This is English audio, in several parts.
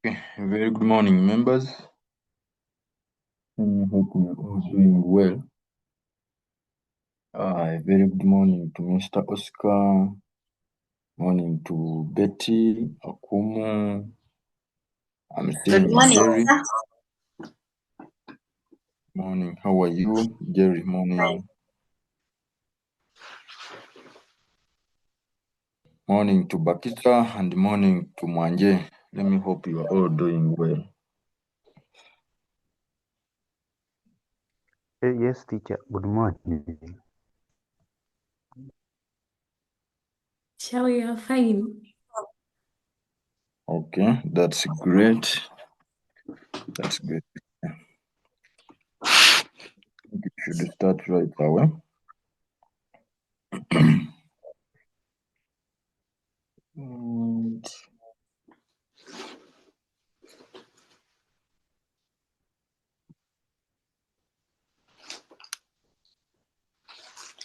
Okay, very good morning, members. I hope you're all doing well. Very good morning to Mr. Oscar. Morning to Betty, Akumu. I'm seeing Jerry. Morning, how are you? Jerry, morning. Morning to Bakita and morning to Mwanje. Let me hope you are all doing well. Yes, teacher. Good morning. Shall we are fine? Okay, that's great. That's good. You should start right away. And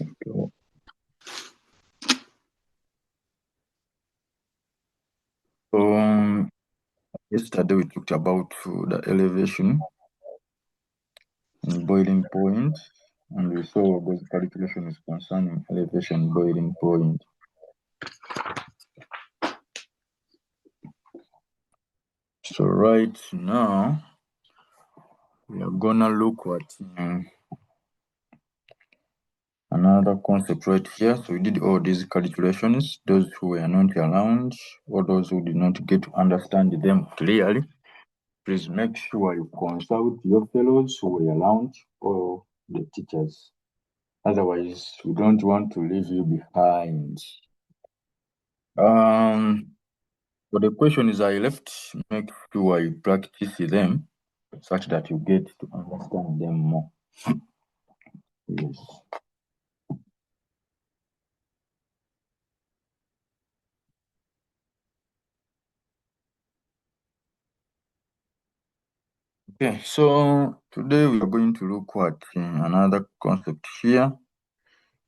okay. Yesterday we talked about the elevation and boiling point, and we saw those calculations concerning elevation, boiling point. So right now we are gonna look at another concept right here. So we did all these calculations. Those who were not around or those who did not get to understand them clearly, please make sure you consult your fellows who were around or the teachers. Otherwise, we don't want to leave you behind. For the questions I left, make sure you practice them such that you get to understand them more. Yes. Okay, so today we are going to look at another concept here,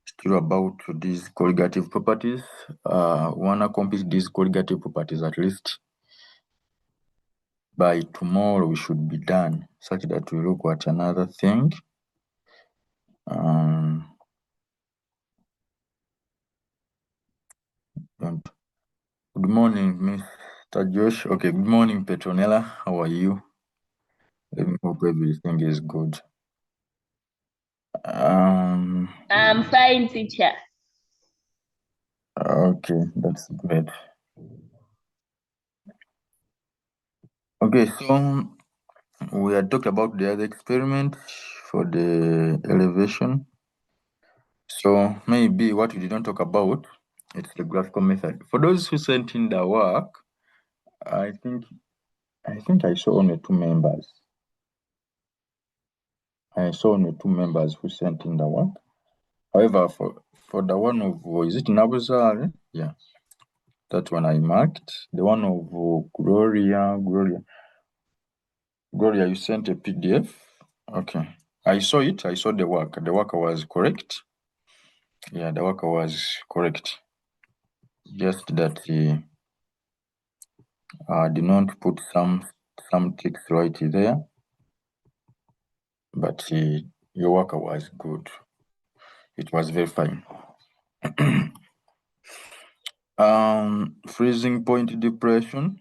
still about these colligative properties. We want to complete these colligative properties at least by tomorrow. We should be done such that we look at another thing. Good morning, Mr. Josh. Okay, good morning, Petronella. How are you? Let me hope everything is good. I'm fine, teacher. Okay, that's great. Okay, so we had talked about the other experiment for the elevation. So maybe what we didn't talk about, it's the graphical method. For those who sent in the work, I think I saw only two members. I saw only two members who sent in the work. However, for the one of, is it Nabuzar? Yeah, that one I marked. The one of Gloria, you sent a PDF. Okay, I saw it. I saw the work. The work was correct. Yeah, the work was correct. Just that did not put some text right there, but your work was good. It was very fine. Freezing point depression.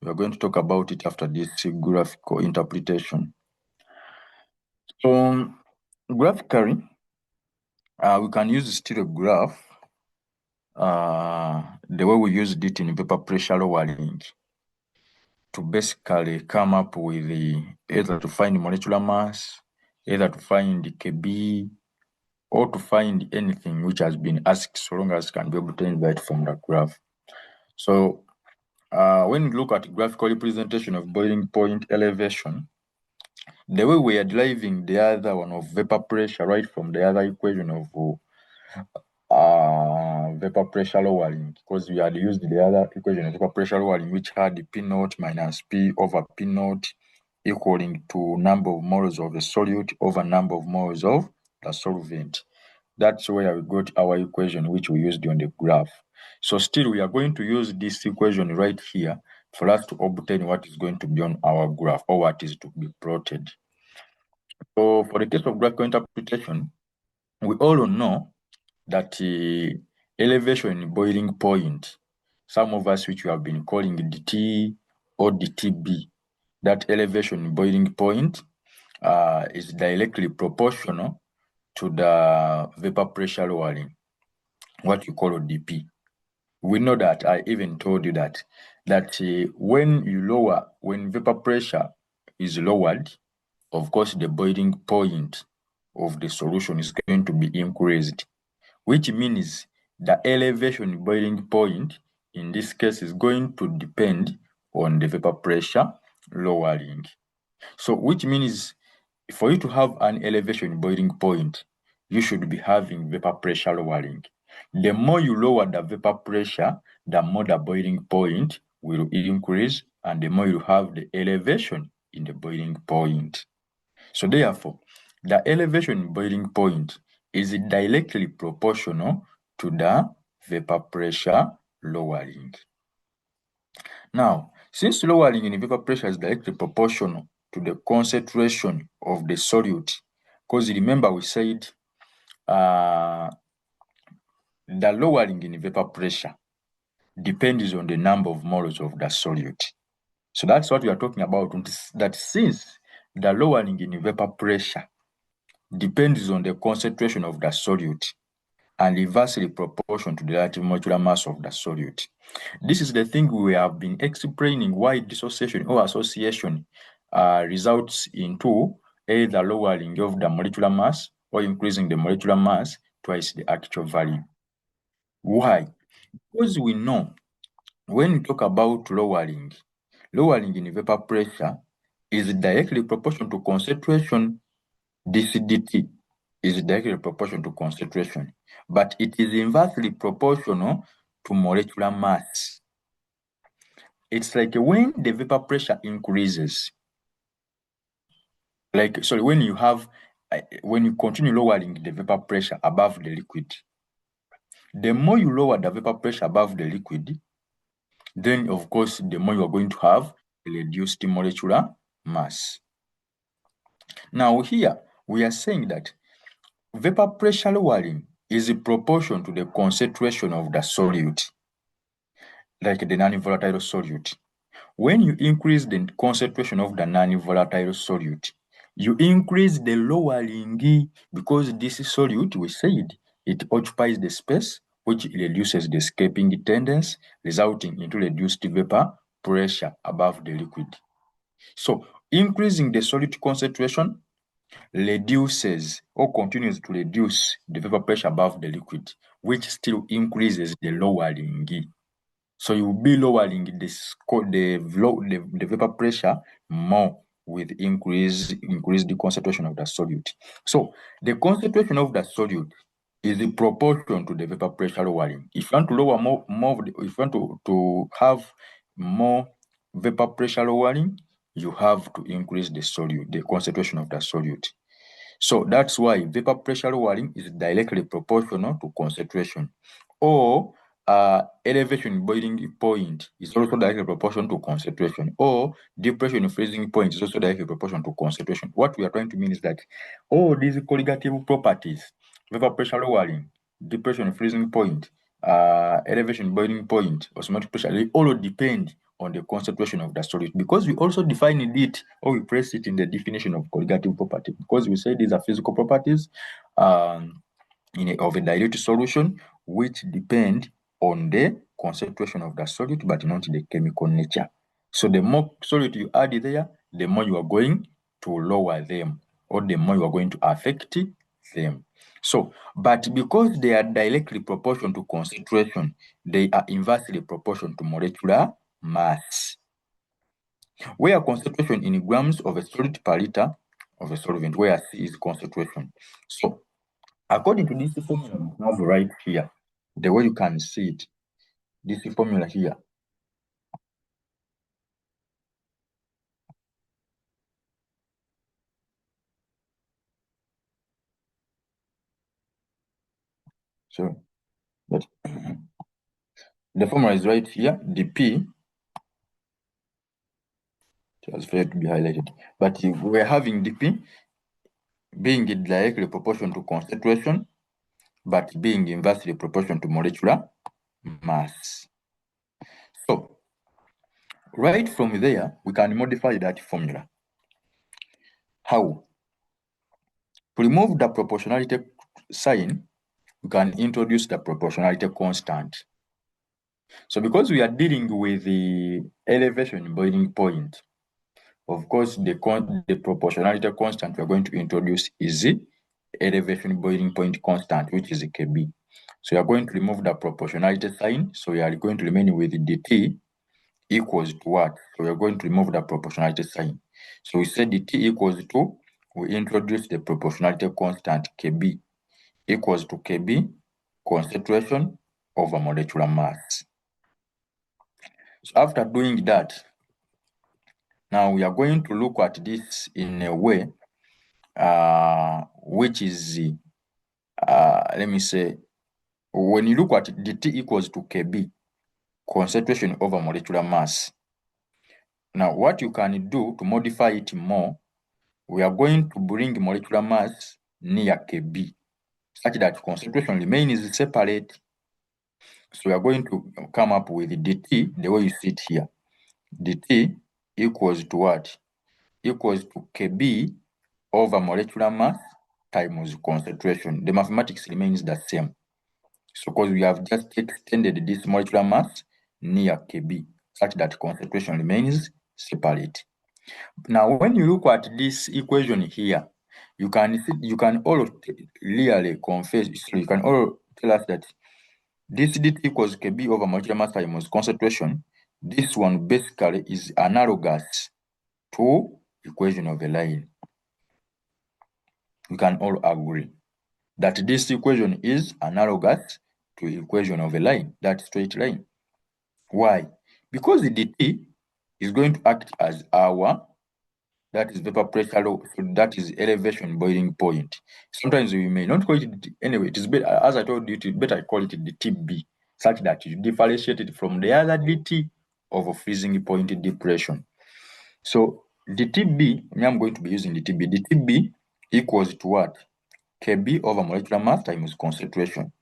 We are going to talk about it after this graphical interpretation. So graphically, we can use still a graph the way we used it in vapor pressure lowering to basically come up with either to find molecular mass, either to find Kb, or to find anything which has been asked, so long as can be obtained right from the graph. So when we look at graphical representation of boiling point elevation, the way we are deriving the other one of vapor pressure right from the other equation of vapor pressure lowering, because we had used the other equation of vapor pressure lowering, which had P naught minus P over P naught equaling to number of moles of the solute over number of moles of the solvent. That's where we got our equation, which we used on the graph. So still, we are going to use this equation right here for us to obtain what is going to be on our graph, or what is to be plotted. So for the case of graphical interpretation, we all know that elevation in boiling point, some of us which we have been calling dt or dtb, that elevation in boiling point is directly proportional to the vapor pressure lowering, what you call dp. We know that I even told you that when vapor pressure is lowered, of course the boiling point of the solution is going to be increased, which means the elevation boiling point in this case is going to depend on the vapor pressure lowering. So which means for you to have an elevation boiling point, you should be having vapor pressure lowering. The more you lower the vapor pressure, the more the boiling point will increase, and the more you have the elevation in the boiling point. So therefore, the elevation boiling point is directly proportional to the vapor pressure lowering. Now, since lowering in vapor pressure is directly proportional to the concentration of the solute, because remember we said the lowering in vapor pressure depends on the number of moles of the solute. So that's what we are talking about, that since the lowering in vapor pressure depends on the concentration of the solute and inversely proportional to the relative molecular mass of the solute. This is the thing we have been explaining why dissociation or association results into either lowering of the molecular mass or increasing the molecular mass twice the actual value. Why? Because we know when we talk about lowering in vapor pressure is directly proportional to concentration. This dt is directly proportional to concentration, but it is inversely proportional to molecular mass. It's like when the vapor pressure increases, when you continue lowering the vapor pressure above the liquid, the more you lower the vapor pressure above the liquid, then of course the more you are going to have a reduced molecular mass. Now here we are saying that vapor pressure lowering is in proportion to the concentration of the solute, like the non-volatile solute. When you increase the concentration of the non-volatile solute, you increase the lowering, because this solute, we said, it occupies the space, which reduces the escaping tendency, resulting into reduced vapor pressure above the liquid. So increasing the solute concentration reduces or continues to reduce the vapor pressure above the liquid, which still increases the lowering. So you will be lowering the vapor pressure more with increased concentration of the solute. So the concentration of the solute is in proportion to the vapor pressure lowering. If you want to lower if you want to have more vapor pressure lowering, you have to increase the concentration of the solute. So that's why vapor pressure lowering is directly proportional to concentration. Or elevation boiling point is also directly proportional to concentration. Or depression freezing point is also directly proportional to concentration. What we are trying to mean is that all these colligative properties, vapor pressure lowering, depression freezing point, elevation boiling point, osmotic pressure, they all depend on the concentration of the solute, because we also define it, or we place it in the definition of colligative property, because we say these are physical properties of a dilute solution which depend on the concentration of the solute but not the chemical nature. So the more solute you add there, the more you are going to lower them, or the more you are going to affect them. So, but because they are directly proportional to concentration, they are inversely proportional to molecular mass, where concentration in grams of a solid per liter of a solvent, where C is concentration. So, according to this formula we have right here, the way you can see it, this formula here. So, but the formula is right here. The P, it has failed to be highlighted, but we're having dP being directly proportional to concentration, but being inversely proportional to molecular mass. So, right from there, we can modify that formula. How? To remove the proportionality sign, we can introduce the proportionality constant. So because we are dealing with the elevation boiling point, of course, the proportionality constant we are going to introduce is the elevation boiling point constant, which is Kb. So we are going to remove the proportionality sign. So we are going to remain with dt equals to what? So we are going to remove the proportionality sign. So we said dt equals to, we introduce the proportionality constant Kb equals to Kb concentration over molecular mass. So after doing that, now we are going to look at this in a way which is, let me say, when you look at dt equals to Kb, concentration over molecular mass. Now what you can do to modify it more, we are going to bring molecular mass near Kb, such that concentration remains separate. So we are going to come up with dt the way you see it here. dt equals to what? Equals to Kb over molecular mass times concentration. The mathematics remains the same. So because we have just extended this molecular mass near Kb, such that concentration remains separate. Now, when you look at this equation here, you can see, you can all clearly confess, so you can all tell us that this dt equals kb over molecular mass times concentration. This one basically is analogous to equation of a line. We can all agree that this equation is analogous to equation of a line, that straight line. Why? Because the dt is going to act as our, that is vapor pressure low, so that is elevation boiling point. Sometimes we may not call it, anyway, it is better, as I told you, it is better call it the TB, such that you differentiate it from the other dt of freezing point depression. So the TB, I'm going to be using the TB. The TB equals to what? Kb over molecular mass times concentration.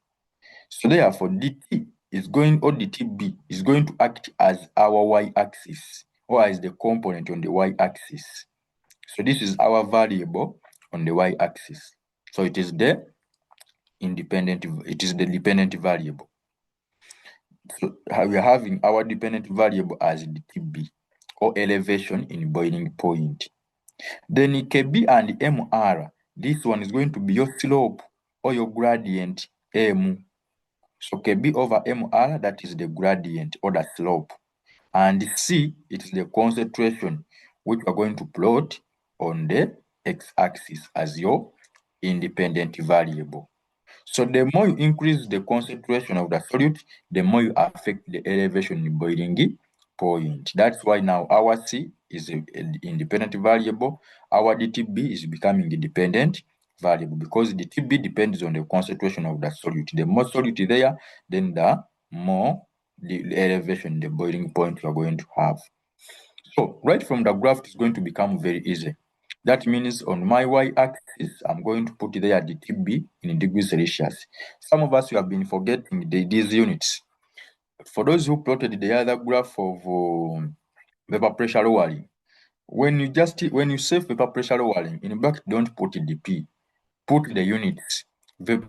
So therefore, dt is going, or the TB is going to act as our y-axis, or as the component on the y-axis. So this is our variable on the y-axis. So it is the independent, it is the dependent variable. So we are having our dependent variable as the TB, or elevation in boiling point. Then Kb and Mr, this one is going to be your slope or your gradient M. So Kb over Mr, that is the gradient or the slope. And C, it is the concentration, which we are going to plot on the x-axis as your independent variable. So the more you increase the concentration of the solute, the more you affect the elevation in boiling point. That's why now our C is an independent variable. Our dTb is becoming a dependent variable because the TB depends on the concentration of the solute. The more solute there, then the more the elevation, the boiling point you are going to have. So right from the graph, it's going to become very easy. That means on my y-axis, I'm going to put there the TB in degrees Celsius. Some of us, you have been forgetting these units. For those who plotted the other graph of vapor pressure lowering, when you save vapor pressure lowering, in fact, don't put the P, put the units. Vapor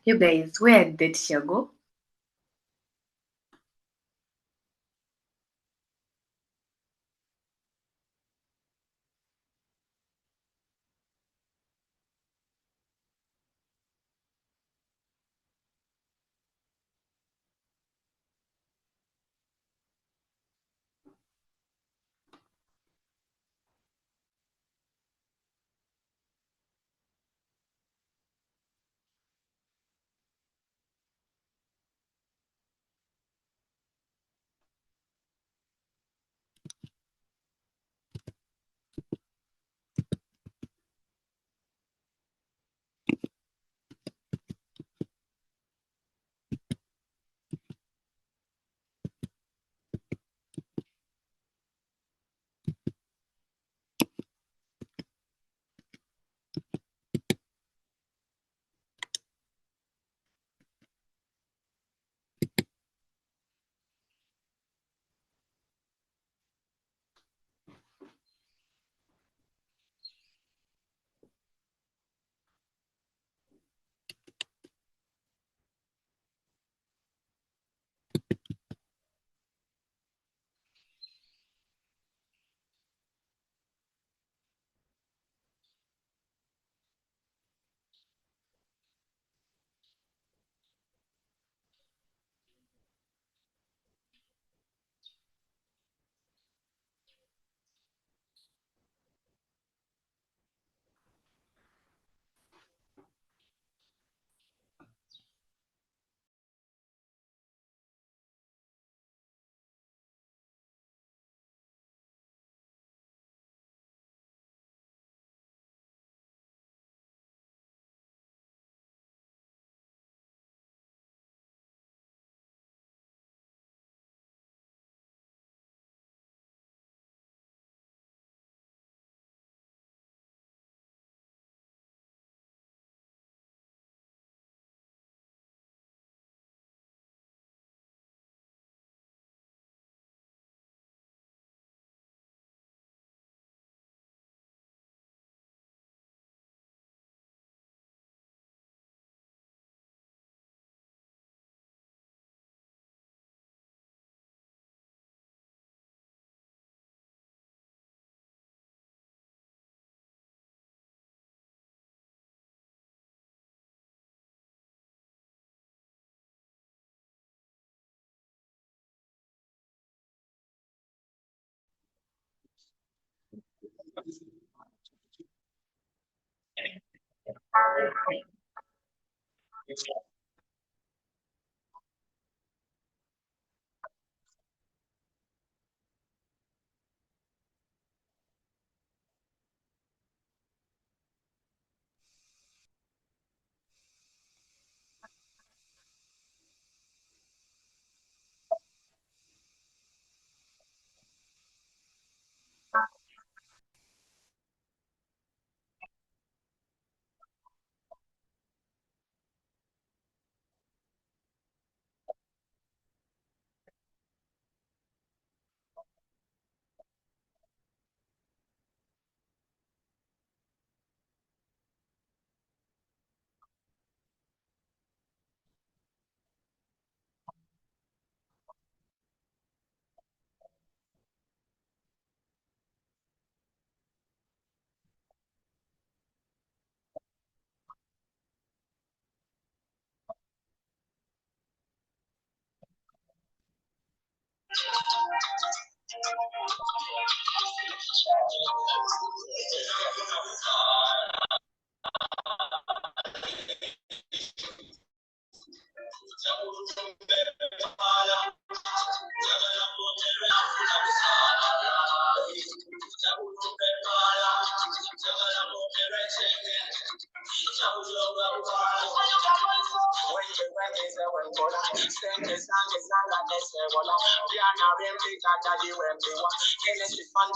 You guys, where did teacher go?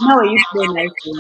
Now you play nicely.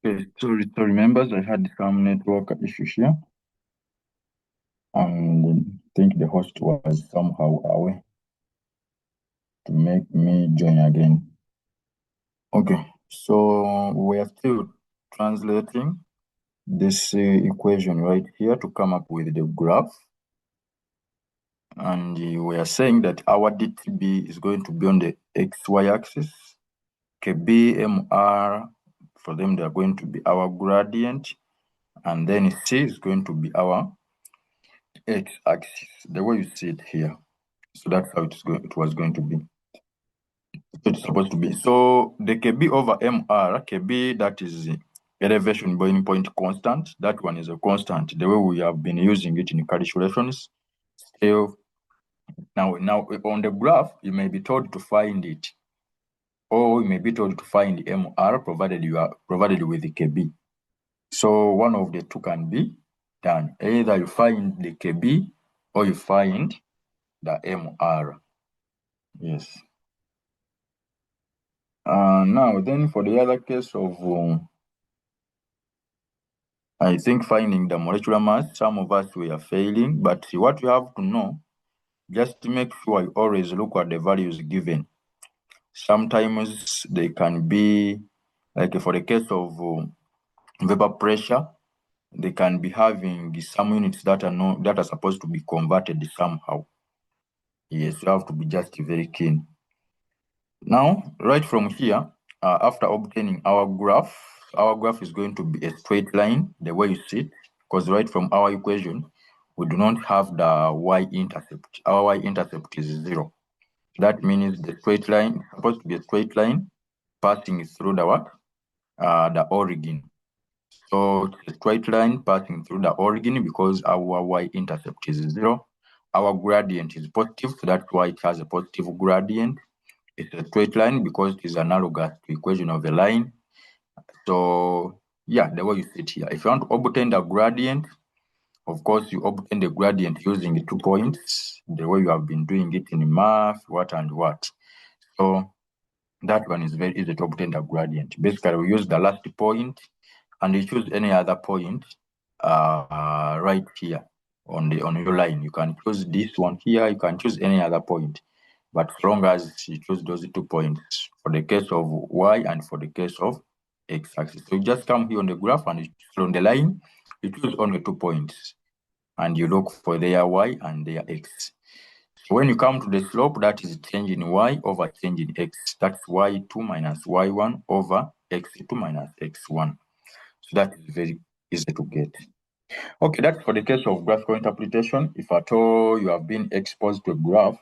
Okay, sorry members, I had some network issues here. And I think the host was somehow away to make me join again. Okay, so we are still translating this equation right here to come up with the graph. And we are saying that our DTB is going to be on the XY axis. KB, MR, for them, they are going to be our gradient. And then C is going to be our x-axis, the way you see it here. So that's how it was going to be. It's supposed to be. So the KB over MR, KB, that is elevation boiling point constant. That one is a constant, the way we have been using it in calculations. So now on the graph, you may be told to find it, or you may be told to find MR provided with the KB. So one of the two can be done. Either you find the KB or you find the MR. Yes. Now then for the other case of I think finding the molecular mass, some of us we are failing, but what you have to know, just to make sure you always look at the values given. Sometimes they can be, like for the case of vapor pressure, they can be having some units that are supposed to be converted somehow. Yes, you have to be just very keen. Now, right from here, after obtaining our graph is going to be a straight line, the way you see it, because right from our equation, we do not have the y-intercept. Our y-intercept is 0. That means the straight line is supposed to be a straight line passing through the what? The origin. So it's a straight line passing through the origin because our y-intercept is 0. Our gradient is positive, so that's why it has a positive gradient. It's a straight line because it is analogous to equation of a line. So yeah, the way you see it here. If you want to obtain the gradient, of course, you obtain the gradient using 2 points, the way you have been doing it in math, what and what. So that one is very easy to obtain the gradient. Basically, we use the last point and you choose any other point right here on your line. You can choose this one here, you can choose any other point. But as long as you choose those 2 points for the case of y and for the case of x-axis. So you just come here on the graph and on the line, you choose only 2 points and you look for their y and their x. So when you come to the slope, that is change in y over change in x. That's y2 minus y1 over x2 minus x1. So that is very easy to get. Okay, that's for the case of graphical interpretation. If at all you have been exposed to a graph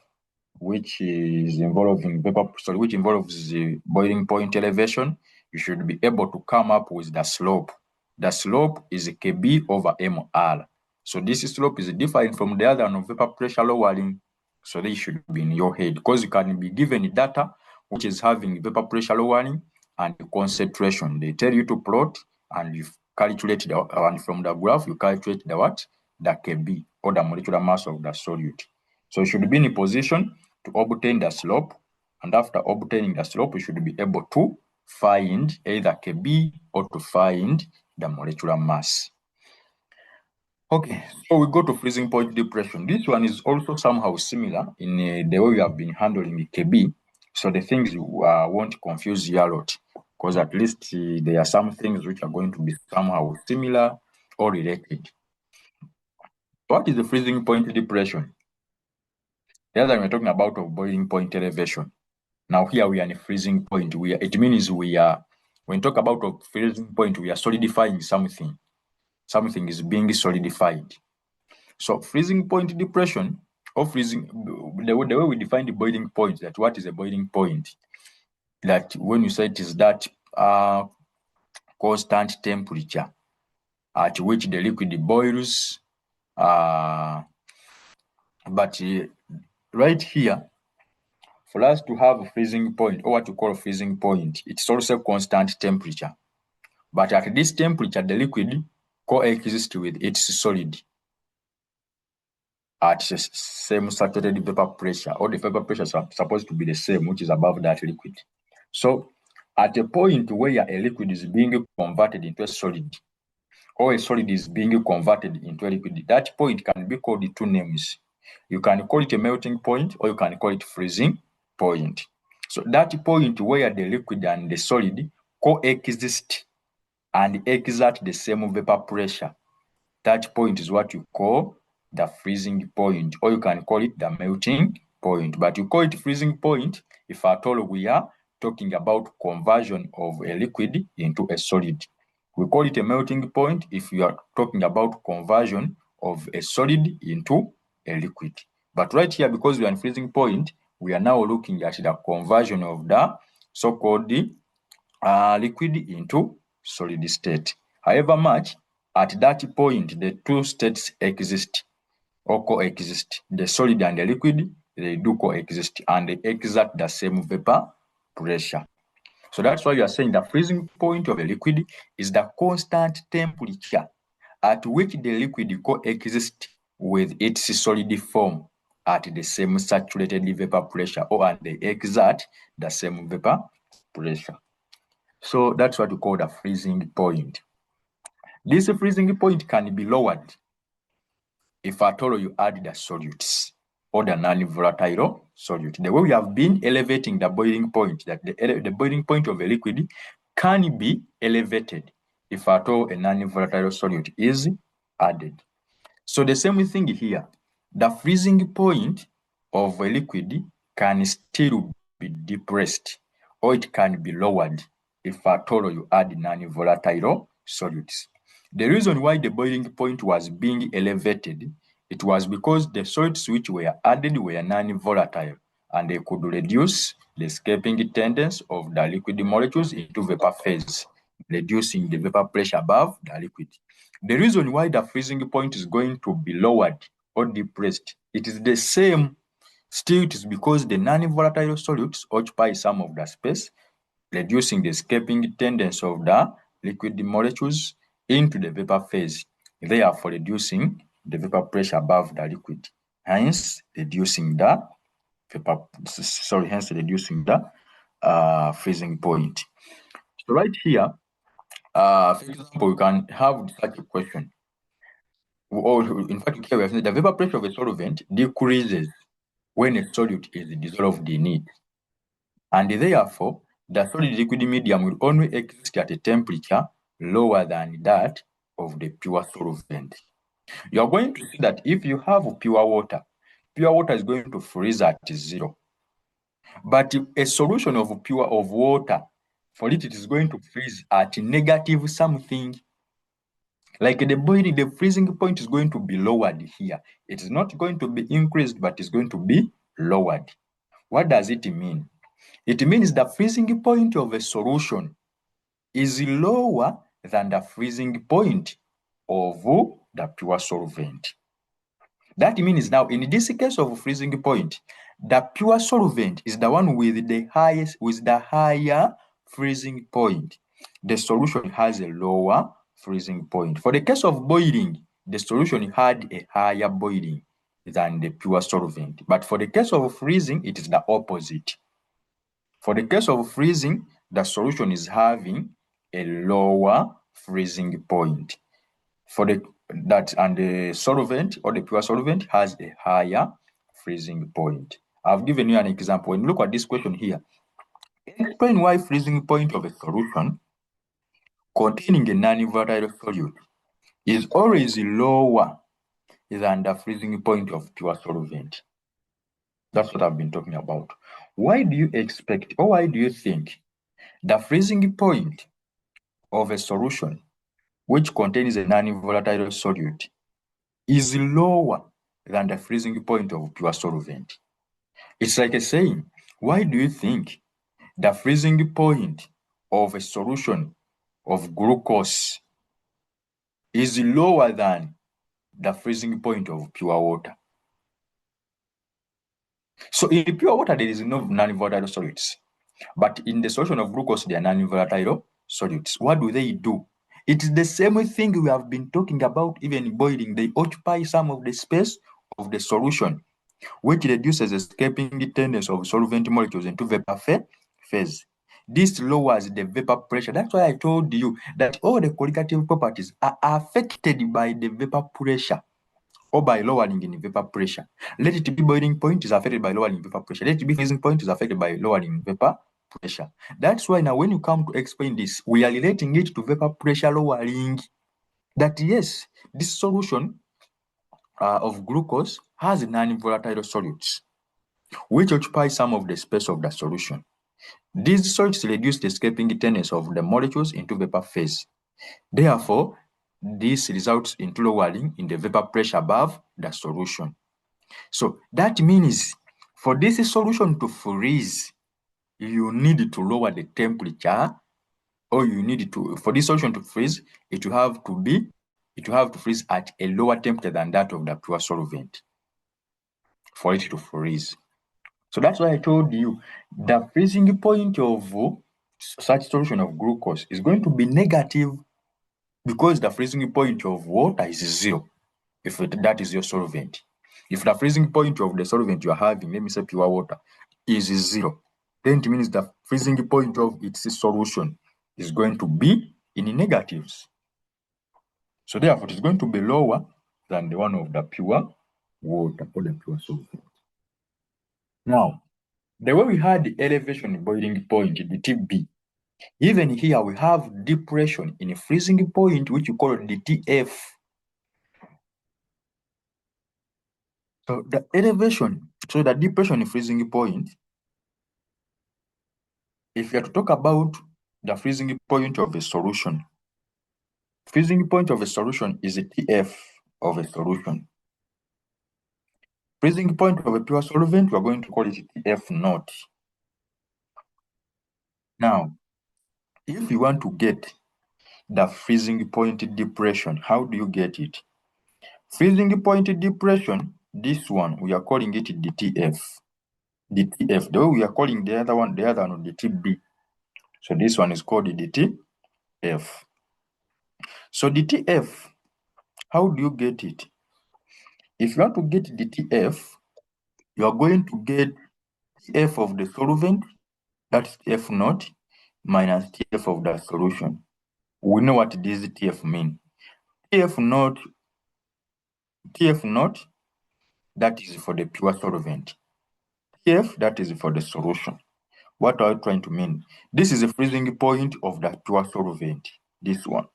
which involves the boiling point elevation, you should be able to come up with the slope. The slope is Kb over Mr. So this slope is different from the other one of vapor pressure lowering. So this should be in your head because you can be given data which is having vapor pressure lowering and concentration. They tell you to plot and you calculate and from the graph you calculate the what? The Kb or the molecular mass of the solute. So you should be in a position to obtain the slope, and after obtaining the slope, you should be able to find either Kb or to find the molecular mass. Okay, so we go to freezing point depression. This one is also somehow similar in the way we have been handling Kb. So the things won't confuse you a lot, because at least there are some things which are going to be somehow similar or related. What is the freezing point depression? The other we're talking about of boiling point elevation. Now here we are in a freezing point. It means we are, when talk about a freezing point, we are solidifying something. Something is being solidified. So freezing point depression or freezing, the way we define the boiling point, that what is a boiling point? That when you say it is that constant temperature at which the liquid boils, but right here, for us to have a freezing point, or what you call a freezing point, it's also constant temperature. But at this temperature, the liquid coexists with its solid at the same saturated vapor pressure, or the vapor pressure is supposed to be the same, which is above that liquid. So at a point where a liquid is being converted into a solid, or a solid is being converted into a liquid, that point can be called 2 names. You can call it a melting point, or you can call it freezing point. So that point where the liquid and the solid coexist and exert the same vapor pressure, that point is what you call the freezing point, or you can call it the melting point. But you call it freezing point if at all we are talking about conversion of a liquid into a solid. We call it a melting point if you are talking about conversion of a solid into a liquid. But right here, because we are in freezing point, we are now looking at the conversion of the so-called liquid into solid state. However much, at that point, the 2 states exist or coexist. The solid and the liquid, they do coexist and they exert the same vapor pressure. So that's why you are saying the freezing point of a liquid is the constant temperature at which the liquid coexists with its solid form at the same saturated vapor pressure, or at the exact the same vapor pressure. So that's what we call the freezing point. This freezing point can be lowered if at all you add the solutes or the non-volatile solute. The way we have been elevating the boiling point, that the boiling point of a liquid can be elevated if at all a non-volatile solute is added. So the same thing here, the freezing point of a liquid can still be depressed, or it can be lowered if at all you add non-volatile solutes. The reason why the boiling point was being elevated, it was because the solutes which were added were non-volatile, and they could reduce the escaping tendency of the liquid molecules into vapor phase, reducing the vapor pressure above the liquid. The reason why the freezing point is going to be lowered or depressed, it is the same. Still, it is because the non-volatile solutes occupy some of the space, reducing the escaping tendency of the liquid molecules into the vapor phase, therefore reducing the vapor pressure above the liquid, hence reducing the freezing point. So right here, for example, we can have such a question. Or in fact, here we have said the vapor pressure of a solvent decreases when a solute is dissolved in it, and therefore the solid liquid medium will only exist at a temperature lower than that of the pure solvent. You are going to see that if you have pure water is going to freeze at 0. But a solution of water, for it is going to freeze at negative something. Like the freezing point is going to be lowered here. It is not going to be increased, but it's going to be lowered. What does it mean? It means the freezing point of a solution is lower than the freezing point of the pure solvent. That means now, in this case of freezing point, the pure solvent is the one with the higher freezing point. The solution has a lower freezing point. For the case of boiling, the solution had a higher boiling than the pure solvent. But for the case of freezing, it is the opposite. For the case of freezing, the solution is having a lower freezing point. And the solvent or the pure solvent has a higher freezing point. I've given you an example. When you look at this question here, explain why freezing point of a solution containing a non-volatile solute is always lower than the freezing point of pure solvent. That's what I've been talking about. Why do you expect, or why do you think the freezing point of a solution which contains a non-volatile solute is lower than the freezing point of pure solvent? It's like a saying, why do you think the freezing point of a solution of glucose is lower than the freezing point of pure water? So in pure water, there is no non-volatile solutes. But in the solution of glucose, there are non-volatile solutes. What do they do? It is the same thing we have been talking about even boiling. They occupy some of the space of the solution, which reduces the escaping tendency of solvent molecules into vapor phase. This lowers the vapor pressure. That's why I told you that all the colligative properties are affected by the vapor pressure, or by lowering in vapor pressure. Let it be boiling point is affected by lowering vapor pressure. Let it be freezing point is affected by lowering vapor pressure. That's why now when you come to explain this, we are relating it to vapor pressure lowering. That yes, this solution of glucose has non-volatile solutes, which occupy some of the space of the solution. These solutes reduce the escaping tendency of the molecules into vapor phase. Therefore, this results in lowering in the vapor pressure above the solution. So that means for this solution to freeze, you need to lower the temperature, or for this solution to freeze, it will have to freeze at a lower temperature than that of the pure solvent for it to freeze. So that's why I told you the freezing point of such solution of glucose is going to be negative, because the freezing point of water is 0. if that is your solvent. If the freezing point of the solvent you are having, let me say pure water, is 0, then it means the freezing point of its solution is going to be in negatives. So therefore, it is going to be lower than the one of the pure water or the pure solvent. Now, the way we had the elevation boiling point, the TB, even here we have depression in a freezing point, which you call the TF. So the elevation, so the depression in freezing point, if you are to talk about the freezing point of a solution, freezing point of a solution is a TF of a solution. Freezing point of a pure solvent, we are going to call it TF naught. Now, if you want to get the freezing point depression, how do you get it? Freezing point depression, this one, we are calling it the TF. The TF, though we are calling the other one the TB. So this one is called the TF. So the TF, how do you get it? If you want to get the TF, you are going to get TF of the solvent, that's TF naught, minus TF of the solution. We know what this TF mean. TF naught, that is for the pure solvent. TF, that is for the solution. What are you trying to mean? This is a freezing point of the pure solvent, this one.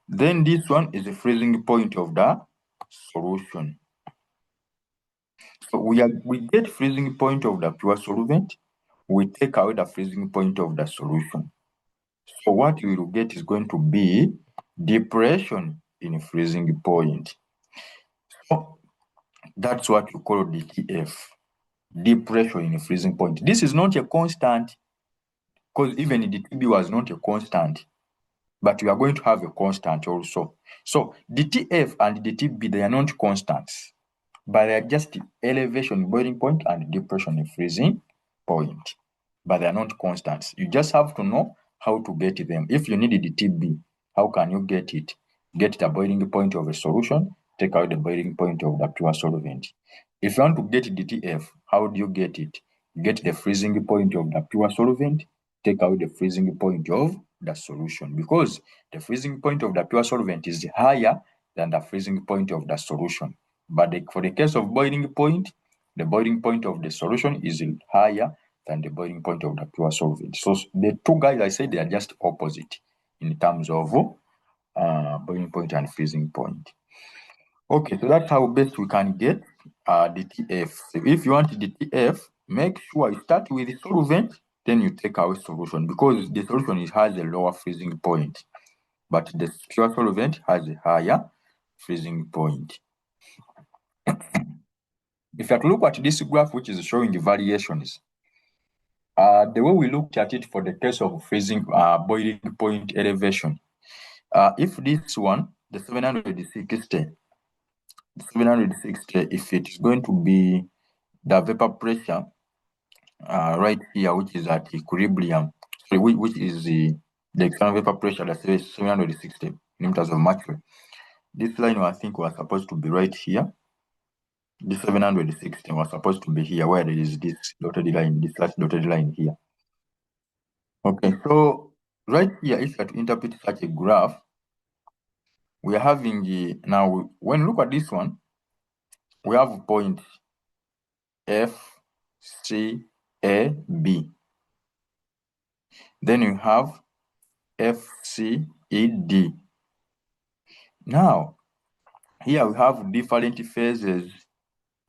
Then this one is a freezing point of the solution. So we get freezing point of the pure solvent, we take away the freezing point of the solution. So what we will get is going to be depression in freezing point. So that's what you call the TF, depression in freezing point. This is not a constant, because even the TB was not a constant, but we are going to have a constant also. So the TF and the TB, they are not constants, but they are just elevation boiling point and depression in freezing point, but they are not constants. You just have to know how to get them. If you need the TB, how can you get it? Get the boiling point of a solution, take out the boiling point of the pure solvent. If you want to get the TF, how do you get it? Get the freezing point of the pure solvent, take out the freezing point of the solution, because the freezing point of the pure solvent is higher than the freezing point of the solution. But for the case of boiling point, the boiling point of the solution is higher than the boiling point of the pure solvent. So the two guys, I said, they are just opposite in terms of boiling point and freezing point. Okay, so that's how best we can get the TF. So if you want the TF, make sure you start with the solvent, then you take away solution, because the solution has a lower freezing point, but the pure solvent has a higher freezing point. If you have to look at this graph, which is showing the variations, the way we looked at it for the case of freezing boiling point elevation, if this one, the 760, if it is going to be the vapor pressure right here, which is at equilibrium, so which is the external vapor pressure, that's 760 millimeters of mercury. This line, I think, was supposed to be right here. This 760 was supposed to be here, where there is this dotted line, this last dotted line here. Okay, so right here, if you have to interpret such a graph, we are having now, when you look at this one, we have point F, C, A, B. Then you have F, C, E, D. Now, here we have different phases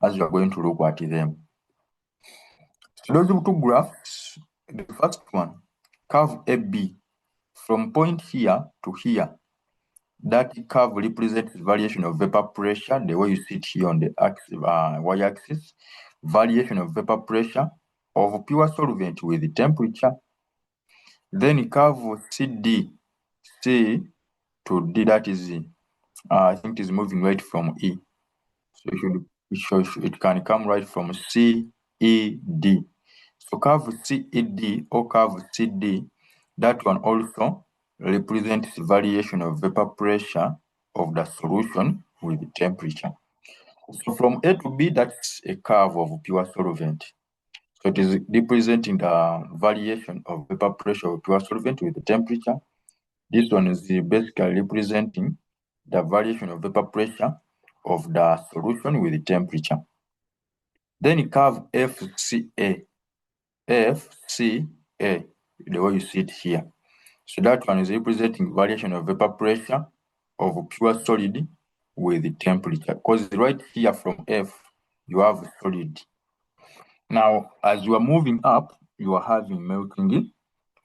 as we are going to look at them. So those two graphs, the first one, curve AB, from point here to here, that curve represents variation of vapor pressure, the way you see it here on the y-axis, variation of vapor pressure of pure solvent with the temperature. Then curve CD, C to D, that is, I think it is moving right from E. So it can come right from C, E, D. So curve CED or curve CD, that one also represents variation of vapor pressure of the solution with temperature. So from A to B, that's a curve of pure solvent. So it is representing the variation of vapor pressure of pure solvent with the temperature. This one is basically representing the variation of vapor pressure of the solution with the temperature. Then curve FCA, FCA, the way you see it here. So that one is representing variation of vapor pressure of pure solid with the temperature. Because right here from F, you have solid. Now, as you are moving up, you are having melting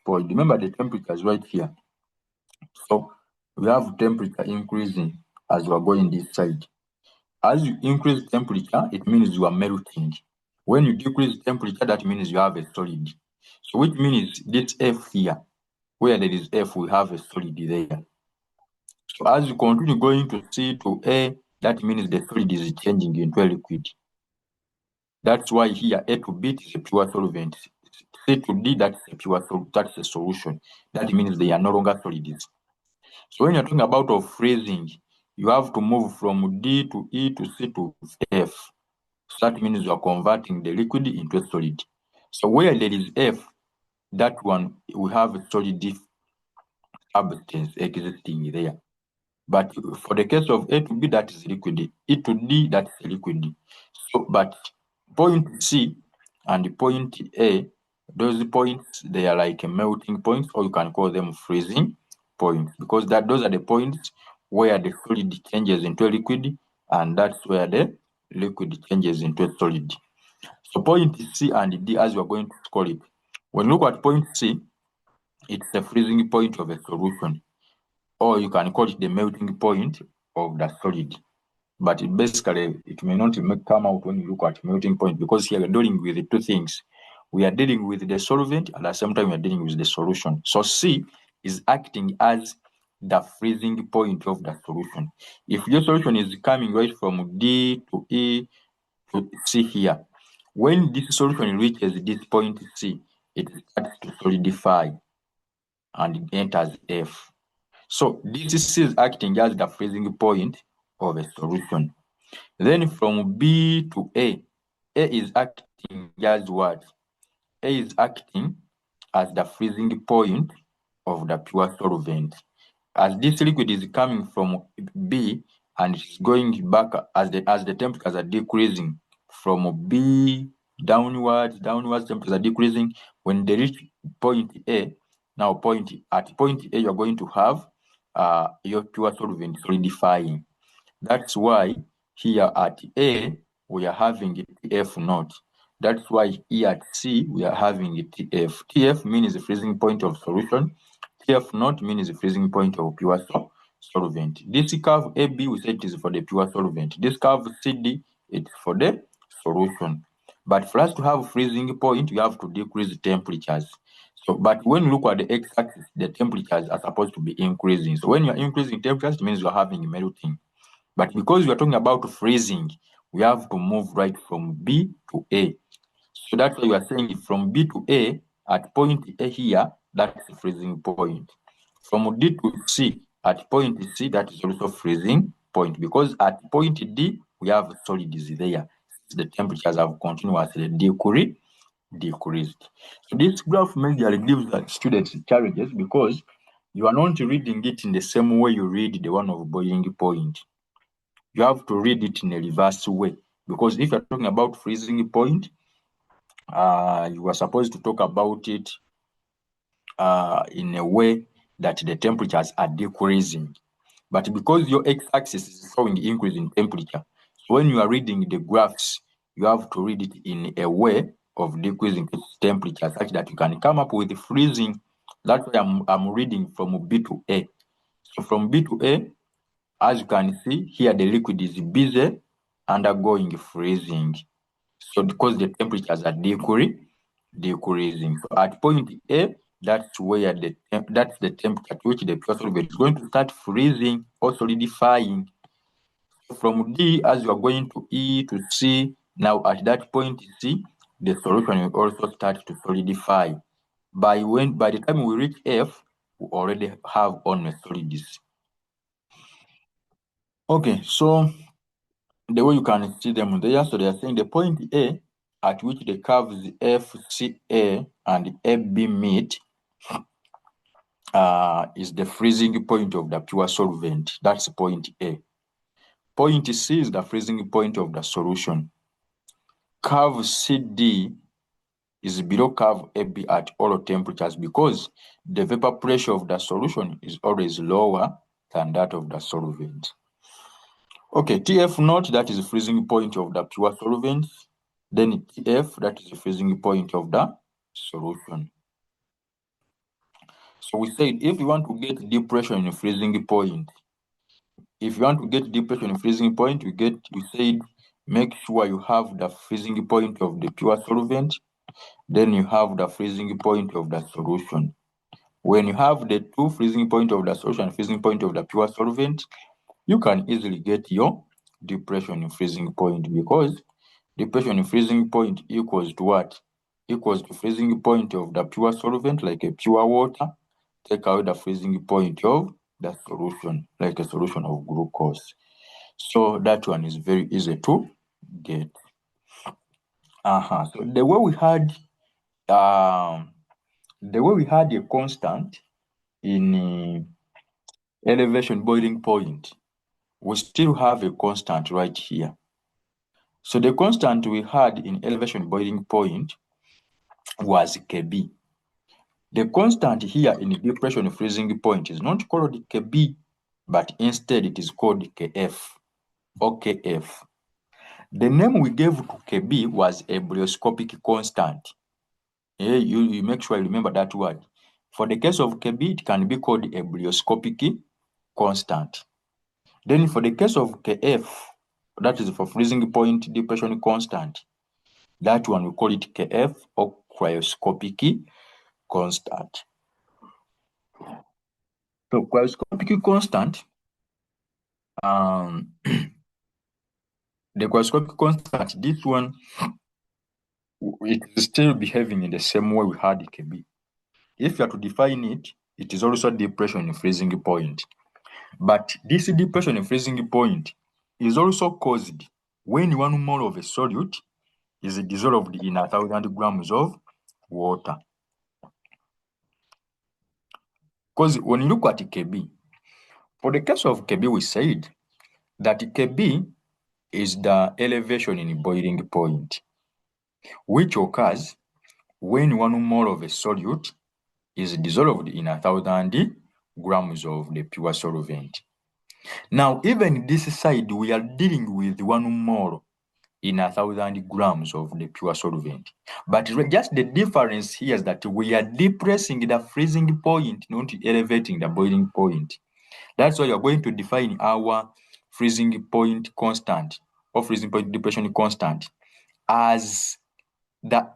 point. Remember the temperature is right here. So we have temperature increasing as you are going this side. As you increase temperature, it means you are melting. When you decrease temperature, that means you have a solid. So which means this F here, where there is F, we have a solid there. So as you continue going to C to A, that means the solid is changing into a liquid. That's why here A to B is a pure solvent. C to D, that's a solution. That means they are no longer solids. So when you're talking about of freezing, you have to move from D to E to C to F. So that means you are converting the liquid into a solid. So where there is F, that one we have a solid substance existing there. But for the case of A to B, that is liquid. E to D, that's a liquid. So, but point C and point A, those points, they are like melting points, or you can call them freezing points, because those are the points where the solid changes into a liquid, and that's where the liquid changes into a solid. So point C and D, as we are going to call it, when you look at point C, it's the freezing point of a solution, or you can call it the melting point of the solid. But basically, it may not come out when you look at melting point, because here we're dealing with the two things. We are dealing with the solvent, and at the same time, we are dealing with the solution. So C is acting as the freezing point of the solution. If your solution is coming right from D to E to C here, when this solution reaches this point C, it starts to solidify and it enters F. So this is acting as the freezing point of a solution. Then from B to A is acting as what? A is acting as the freezing point of the pure solvent. As this liquid is coming from B and it's going back as the temperatures are decreasing from B downwards, temperatures are decreasing. When they reach point A, now at point A, you're going to have your pure solvent solidifying. That's why here at A, we are having TF naught. That's why here at C, we are having TF. TF means the freezing point of solution. TF naught means the freezing point of pure solvent. This curve AB, we said it is for the pure solvent. This curve CD, it's for the solution. But for us to have freezing point, you have to decrease temperatures. So, but when you look at the x-axis, the temperatures are supposed to be increasing. So when you are increasing temperatures, it means you are having melting. But because we are talking about freezing, we have to move right from B to A. So that's why we are saying from B to A, at point A here, that's the freezing point. From D to C, at point C, that is also freezing point, because at point D, we have solids there. The temperatures have continuously decreased. So this graph majorly gives the students challenges because you are not reading it in the same way you read the one of boiling point. You have to read it in a reverse way, because if you're talking about freezing point, you are supposed to talk about it in a way that the temperatures are decreasing. But because your x-axis is showing increase in temperature, so when you are reading the graphs, you have to read it in a way of decreasing temperature such that you can come up with freezing. That's why I'm reading from B to A. So from B to A, as you can see here, the liquid is busy undergoing freezing. So because the temperatures are decreasing. So at point A, that's where that's the temperature at which the pure solvent is going to start freezing or solidifying. From D, as you are going to E to C, now at that point C, the solution will also start to solidify. By the time we reach F, we already have only solids. Okay, so the way you can see them there, so they are saying the point A at which the curves FCA and AB meet is the freezing point of the pure solvent. That's point A. Point C is the freezing point of the solution. Curve CD is below curve AB at all temperatures because the vapor pressure of the solution is always lower than that of the solvent. Okay, TF naught, that is the freezing point of the pure solvent. Then TF, that is the freezing point of the solution. So we said if you want to get depression in freezing point, if you want to get depression in freezing point, we said make sure you have the freezing point of the pure solvent, then you have the freezing point of the solution. When you have the two freezing point of the solution and freezing point of the pure solvent, you can easily get your depression in freezing point, because depression in freezing point equals to what? Equals to freezing point of the pure solvent, like a pure water, take out the freezing point of the solution, like a solution of glucose. So that one is very easy to get. So the way we had a constant in elevation boiling point, we still have a constant right here. So the constant we had in elevation boiling point was Kb. The constant here in depression freezing point is not called Kb, but instead it is called Kf or Kf. The name we gave to Kb was ebullioscopic constant. You make sure you remember that word. For the case of Kb, it can be called ebullioscopic constant. Then for the case of Kf, that is for freezing point depression constant, that one we call it Kf or cryoscopic constant. So cryoscopic constant, the cryoscopic constant, this one, it is still behaving in the same way we had Kb. If you are to define it, it is also depression in freezing point. But this depression in freezing point is also caused when 1 mole of a solute is dissolved in 1,000 grams of water. Because when you look at Kb, for the case of Kb, we said that Kb is the elevation in boiling point, which occurs when 1 mole of a solute is dissolved in 1,000 grams of the pure solvent. Now, even this side, we are dealing with 1 mole in 1,000 grams of the pure solvent. But just the difference here is that we are depressing the freezing point, not elevating the boiling point. That's why you're going to define our freezing point constant or freezing point depression constant as the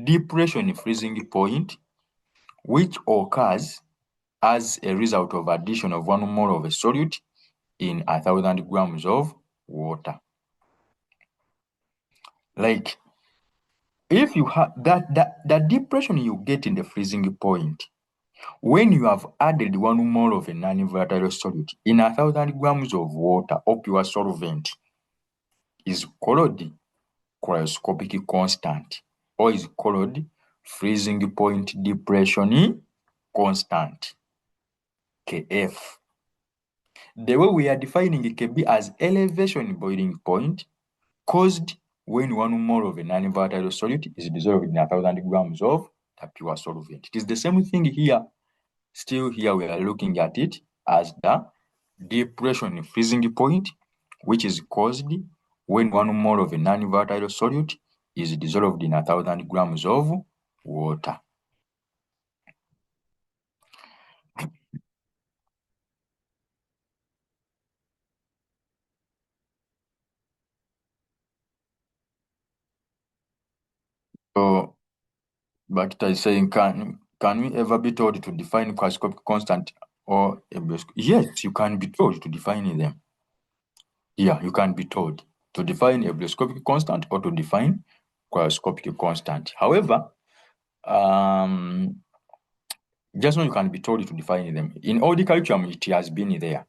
depression freezing point, which occurs as a result of addition of 1 mole of a solute in 1,000 grams of water. Like, if you have that depression you get in the freezing point when you have added 1 mole of a non-volatile solute in 1,000 grams of water or pure solvent is called cryoscopic constant, or is called freezing point depression constant, Kf. The way we are defining Kb as elevation boiling point caused when 1 mole of a non-volatile solute is dissolved in 1,000 grams of the pure solvent. It is the same thing here. Still here we are looking at it as the depression freezing point, which is caused when 1 mole of a non-volatile solute is dissolved in 1,000 grams of water. So, Bakita is saying, can we ever be told to define cryoscopic constant or ebullioscopic? Yes, you can be told to define them. Yeah, you can be told to define ebullioscopic constant or to define cryoscopic constant. However, just know you can be told to define them. In all the curriculum, it has been there.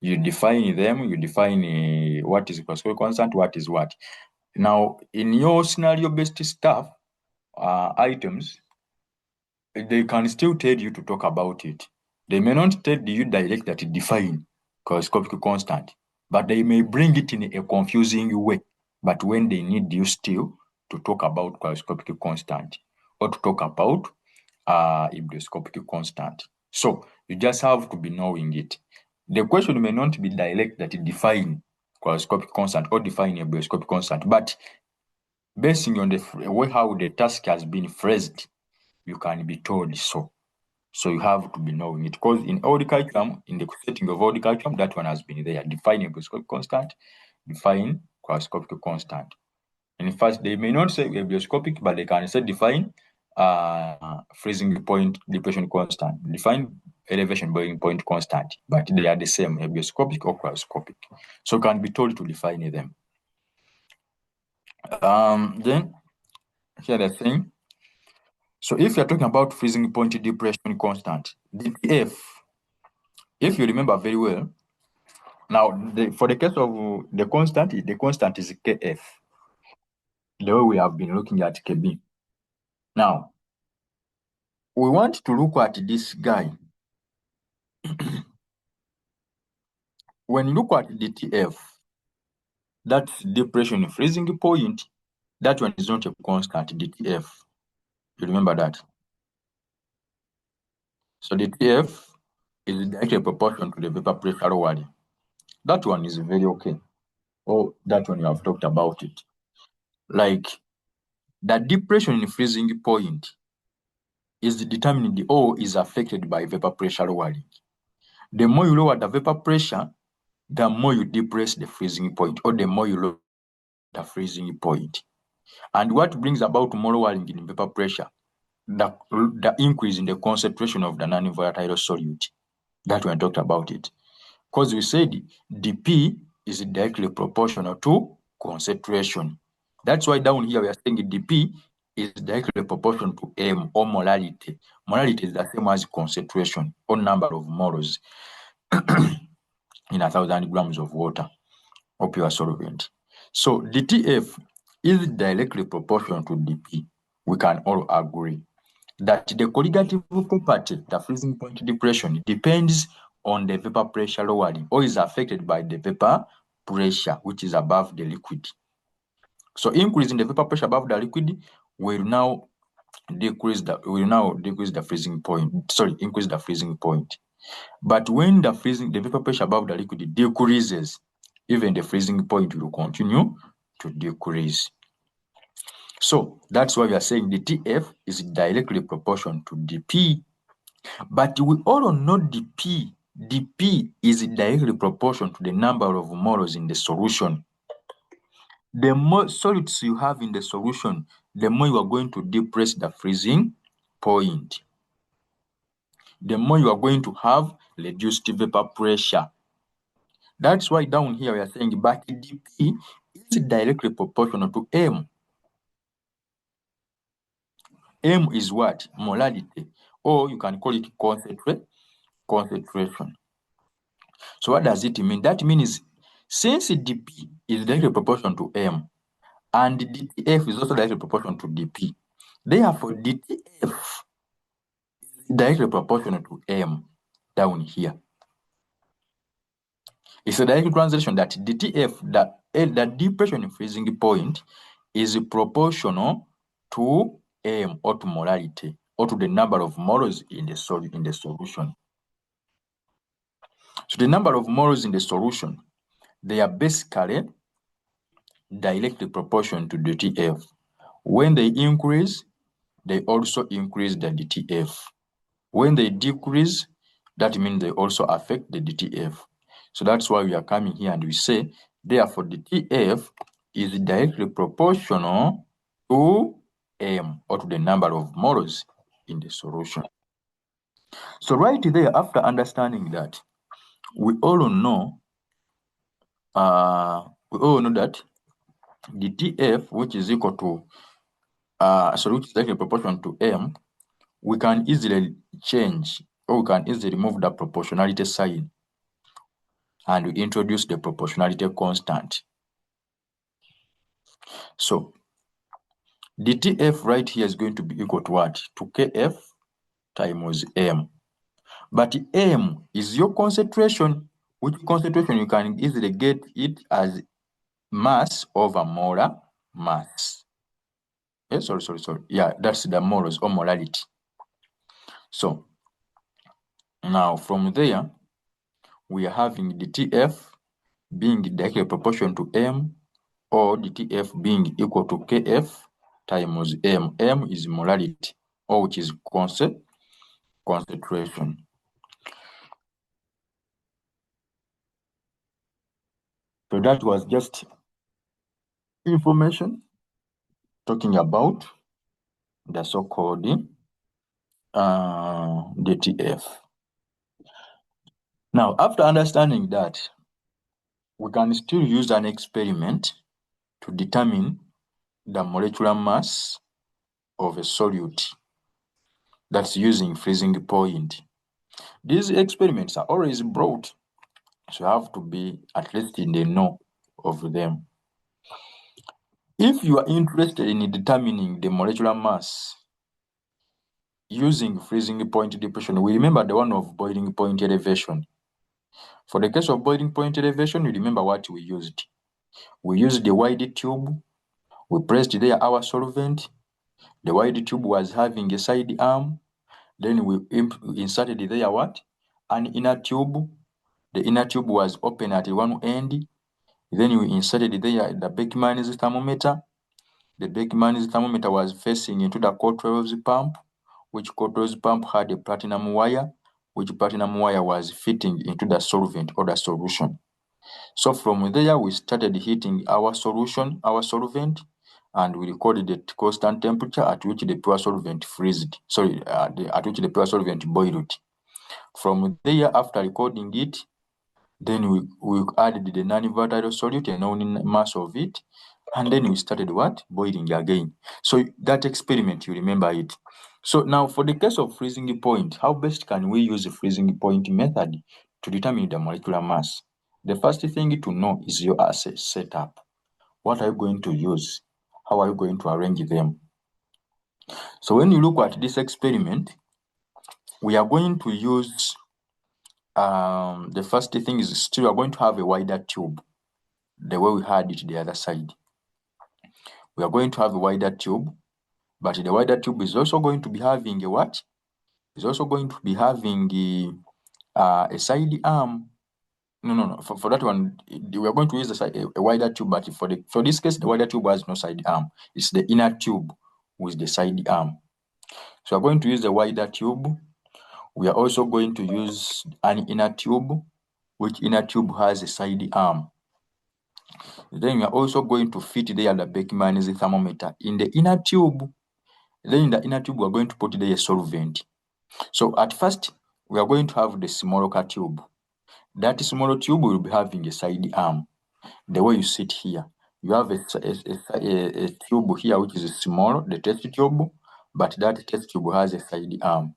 You define them, you define what is microscopic constant, what is what. Now, in your scenario-based stuff, items, they can still tell you to talk about it. They may not tell you direct that define microscopic constant, but they may bring it in a confusing way. But when they need you still to talk about microscopic constant or to talk about hygroscopic constant. So you just have to be knowing it. The question may not be direct that it define microscopic constant or define a hygroscopic constant, but basing on the way how the task has been phrased, you can be told so. So you have to be knowing it, because in all the curriculum, in the setting of all the curriculum, that one has been there. Define hygroscopic constant, define microscopic constant. And in fact, they may not say hygroscopic, but they can say define freezing point depression constant, define elevation boiling point constant, but they are the same, hygroscopic or microscopic. So can be told to define them. Then here the thing. So if you're talking about freezing point depression constant, DTF, if you remember very well, now for the case of the constant is KF, the way we have been looking at KB. Now, we want to look at this guy. When you look at DTF, that's depression freezing point, that one is not a constant, DTF. You remember that? So DTF is directly proportional to the vapor pressure lowering. That one is very okay. Oh, that one you have talked about it. Like, the depression in freezing point is determined, or is affected by vapor pressure lowering. The more you lower the vapor pressure, the more you depress the freezing point, or the more you lower the freezing point. And what brings about more lowering in vapor pressure? The increase in the concentration of the non-volatile solute. That when I talked about it. Because we said dP is directly proportional to concentration. That's why down here we are saying dP is directly proportional to M, or molarity. Molarity is the same as concentration, or number of moles in 1,000 grams of water or pure solvent. So dTF is directly proportional to dP. We can all agree that the colligative property, the freezing point depression, depends on the vapor pressure lowering, or is affected by the vapor pressure which is above the liquid. So increase in the vapor pressure above the liquid will now decrease the freezing point. Sorry, increase the freezing point. But when the vapor pressure above the liquid decreases, even the freezing point will continue to decrease. So that's why we are saying the TF is directly proportional to dP. But we all know dP is directly proportional to the number of moles in the solution. The more solids you have in the solution, the more you are going to depress the freezing point. The more you are going to have reduced vapor pressure. That's why down here we are saying, but dP is directly proportional to M. M is what? Molarity, or you can call it concentration. So what does it mean? That means since dP is directly proportional to M, and dTF is also directly proportional to dP, therefore dTF is directly proportional to M down here. It's a direct translation that dTF, the depression in freezing point, is proportional to M, or to molarity, or to the number of moles in the solution. So the number of moles in the solution, they are basically directly proportional to dTF. When they increase, they also increase the dTF. When they decrease, that means they also affect the dTF. So that's why we are coming here and we say, therefore, dTF is directly proportional to M, or to the number of moles in the solution. So right there, after understanding that, we all know that dTF, which is equal to which is directly proportional to M, we can easily change, or we can easily remove the proportionality sign. and we introduce the proportionality constant. So dTf right here is going to be equal to what? To Kf times m. But m is your concentration, which concentration you can easily get it as mass over molar mass. Sorry. Yeah, that's the moles or molarity. So now from there, we are having dTf being directly proportional to m, or dTf being equal to Kf times m. M is molarity, or which is concentration. So that was just information talking about the so-called dTf. Now, after understanding that, we can still use an experiment to determine the molecular mass of a solute that's using freezing point. These experiments are always brought, so you have to be at least in the know of them. If you are interested in determining the molecular mass using freezing point depression, we remember the one of boiling point elevation. For the case of boiling point elevation, you remember what we used. We used the wide tube. We placed there our solvent. The wide tube was having a side arm. Then we inserted there what? An inner tube. The inner tube was open at one end. Then we inserted there the Beckman's thermometer. The Beckman's thermometer was facing into the Cottrell's pump, which Cottrell's pump had a platinum wire, which platinum wire was fitting into the solvent or the solution. So from there, we started heating our solution, our solvent, and we recorded the constant temperature at which the pure solvent freezed. At which the pure solvent boiled. From there, after recording it, then we added the non-volatile solute, a known mass of it, and then we started what? Boiling again. So that experiment, you remember it. So now for the case of freezing point, how best can we use the freezing point method to determine the molecular mass? The first thing to know is your assay setup. What are you going to use? How are you going to arrange them? So when you look at this experiment, we are going to use, the first thing is still we are going to have a wider tube, the way we had it the other side. We are going to have a wider tube, but the wider tube is also going to be having a what? Is also going to be having a side arm. No. For that one, we are going to use a wider tube, but for this case, the wider tube has no side arm. It's the inner tube with the side arm. So we're going to use the wider tube. We are also going to use an inner tube, which inner tube has a side arm. Then we are also going to fit there the Beckman's thermometer in the inner tube. Then in the inner tube, we are going to put there a solvent. So at first, we are going to have the smaller tube. That smaller tube will be having a side arm. The way you sit here, you have a tube here which is small, the test tube, but that test tube has a side arm.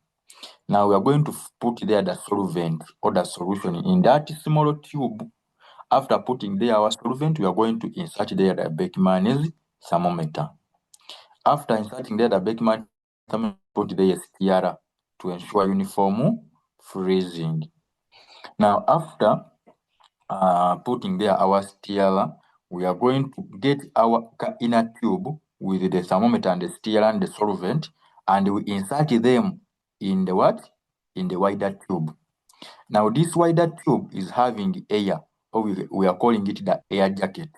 Now we are going to put there the solvent or the solution in that small tube. After putting there our solvent, we are going to insert there the Beckman's thermometer. After inserting there the Beckman's thermometer, put there a stirrer to ensure uniform freezing. Now after putting there our stirrer, we are going to get our inner tube with the thermometer and the stirrer and the solvent, and we insert them in the what? In the wider tube. Now this wider tube is having air, or we are calling it the air jacket.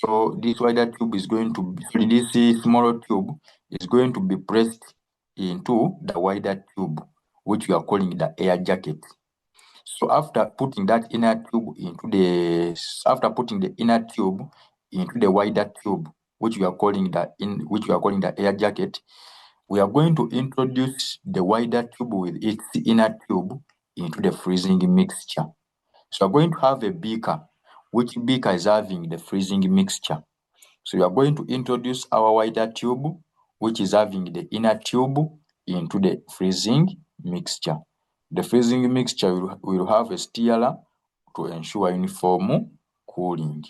So this wider tube is going to be, this smaller tube is going to be pressed into the wider tube, which we are calling the air jacket. So after putting that inner tube into the inner tube into the wider tube, which we are calling the air jacket, we are going to introduce the wider tube with its inner tube into the freezing mixture. So we're going to have a beaker, which beaker is having the freezing mixture. So we are going to introduce our wider tube, which is having the inner tube, into the freezing mixture. The freezing mixture will have a stirrer to ensure uniform cooling.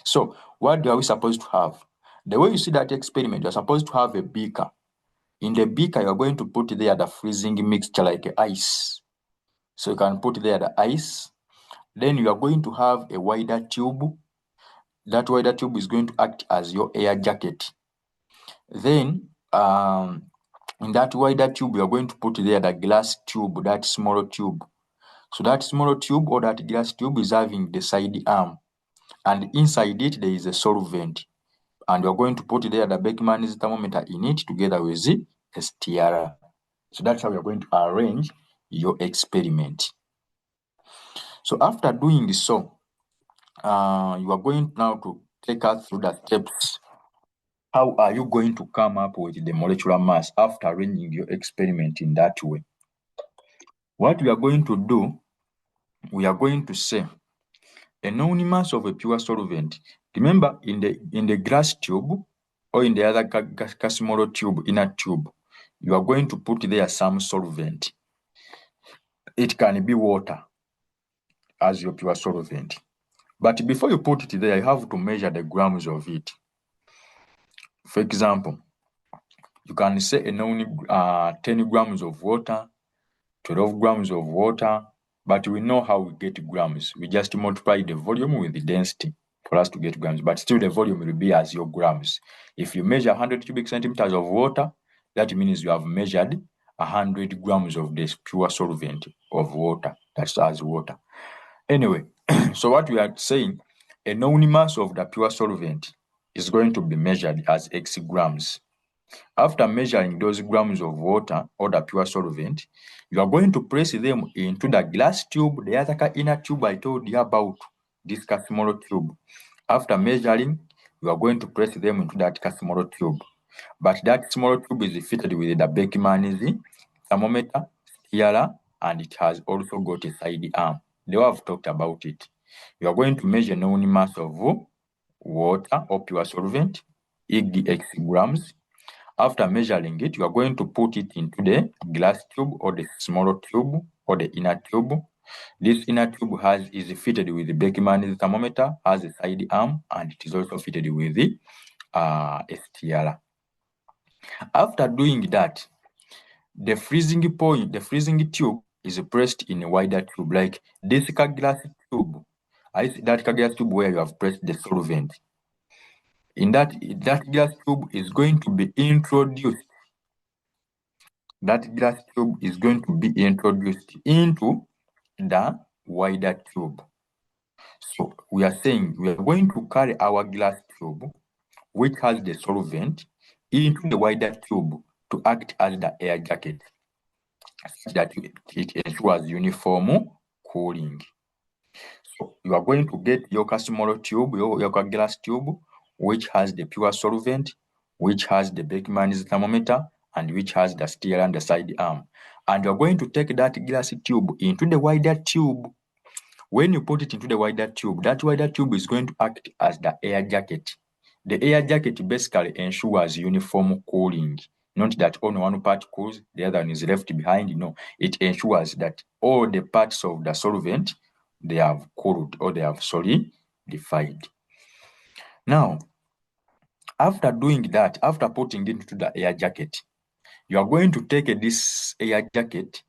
So what are we supposed to have? The way you see that experiment, you're supposed to have a beaker. In the beaker, you're going to put there the freezing mixture like ice. So you can put there the ice. Then you are going to have a wider tube. That wider tube is going to act as your air jacket. Then in that wider tube, you are going to put there the glass tube, that smaller tube. So that smaller tube or that glass tube is having the side arm. And inside it, there is a solvent. And you're going to put there the Beckman's thermometer in it together with the STR. So that's how you're going to arrange your experiment. So after doing so, you are going now to take us through the steps. How are you going to come up with the molecular mass after arranging your experiment in that way? What we are going to do, we are going to say a known mass of a pure solvent. Remember, in the glass tube or in the other smaller tube, inner tube, you are going to put there some solvent. It can be water as your pure solvent. But before you put it there, you have to measure the grams of it. For example, you can say a known 10 grams of water, 12 grams of water, but we know how we get grams. We just multiply the volume with the density for us to get grams, but still the volume will be as your grams. If you measure 100 cubic centimeters of water, that means you have measured 100 grams of this pure solvent of water. That's as water. Anyway, so what we are saying, a known mass of the pure solvent is going to be measured as X grams. After measuring those grams of water or the pure solvent, you are going to place them into the glass tube, the other inner tube I told you about, this smaller tube. After measuring, you are going to place them into that smaller tube. But that smaller tube is fitted with the Beckman's thermometer, STR, and it has also got a side arm. They have talked about it. You are going to measure known mass of water or pure solvent, e.g. X grams. After measuring it, you are going to put it into the glass tube or the smaller tube or the inner tube. This inner tube is fitted with the Beckman's thermometer, has a side arm, and it is also fitted with the STR. After doing that, the freezing tube is placed in a wider tube, like this glass tube. That glass tube where you have placed the solvent. In that glass tube is going to be introduced. That glass tube is going to be introduced into the wider tube. So we are saying we are going to carry our glass tube, which has the solvent, into the wider tube to act as the air jacket, so that it ensures uniform cooling. So you are going to get your smaller tube, your glass tube, which has the pure solvent, which has the Beckman's thermometer, and which has the steel and the side arm. And you're going to take that glass tube into the wider tube. When you put it into the wider tube, that wider tube is going to act as the air jacket. The air jacket basically ensures uniform cooling. Not that only one part cools, the other one is left behind. No, it ensures that all the parts of the solvent, they have cooled or they have solidified. Now, after doing that, after putting it into the air jacket, you are going to take this air jacket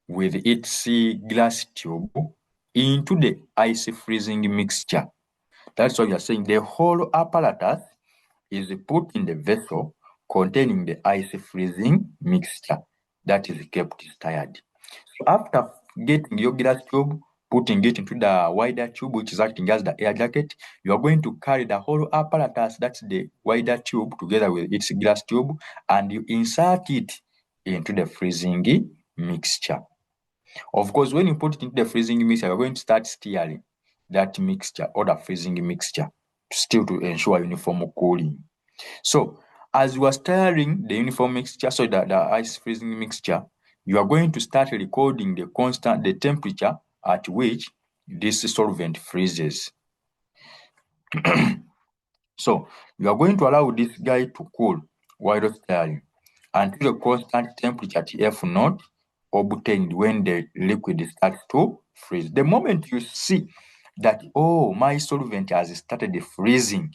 with its glass tube into the ice freezing mixture. That's why you are saying the whole apparatus is put in the vessel containing the ice freezing mixture that is kept stirred. So after getting your glass tube, putting it into the wider tube, which is acting as the air jacket, you are going to carry the whole apparatus, that's the wider tube, together with its glass tube, and you insert it into the freezing mixture. Of course, when you put it into the freezing mixture, you're going to start stirring that mixture or the freezing mixture still to ensure uniform cooling. So as you are stirring the uniform mixture, so the ice freezing mixture, you are going to start recording the temperature at which this solvent freezes. So you are going to allow this guy to cool while stirring until a constant temperature at F0 obtained when the liquid starts to freeze. The moment you see that, oh, my solvent has started freezing,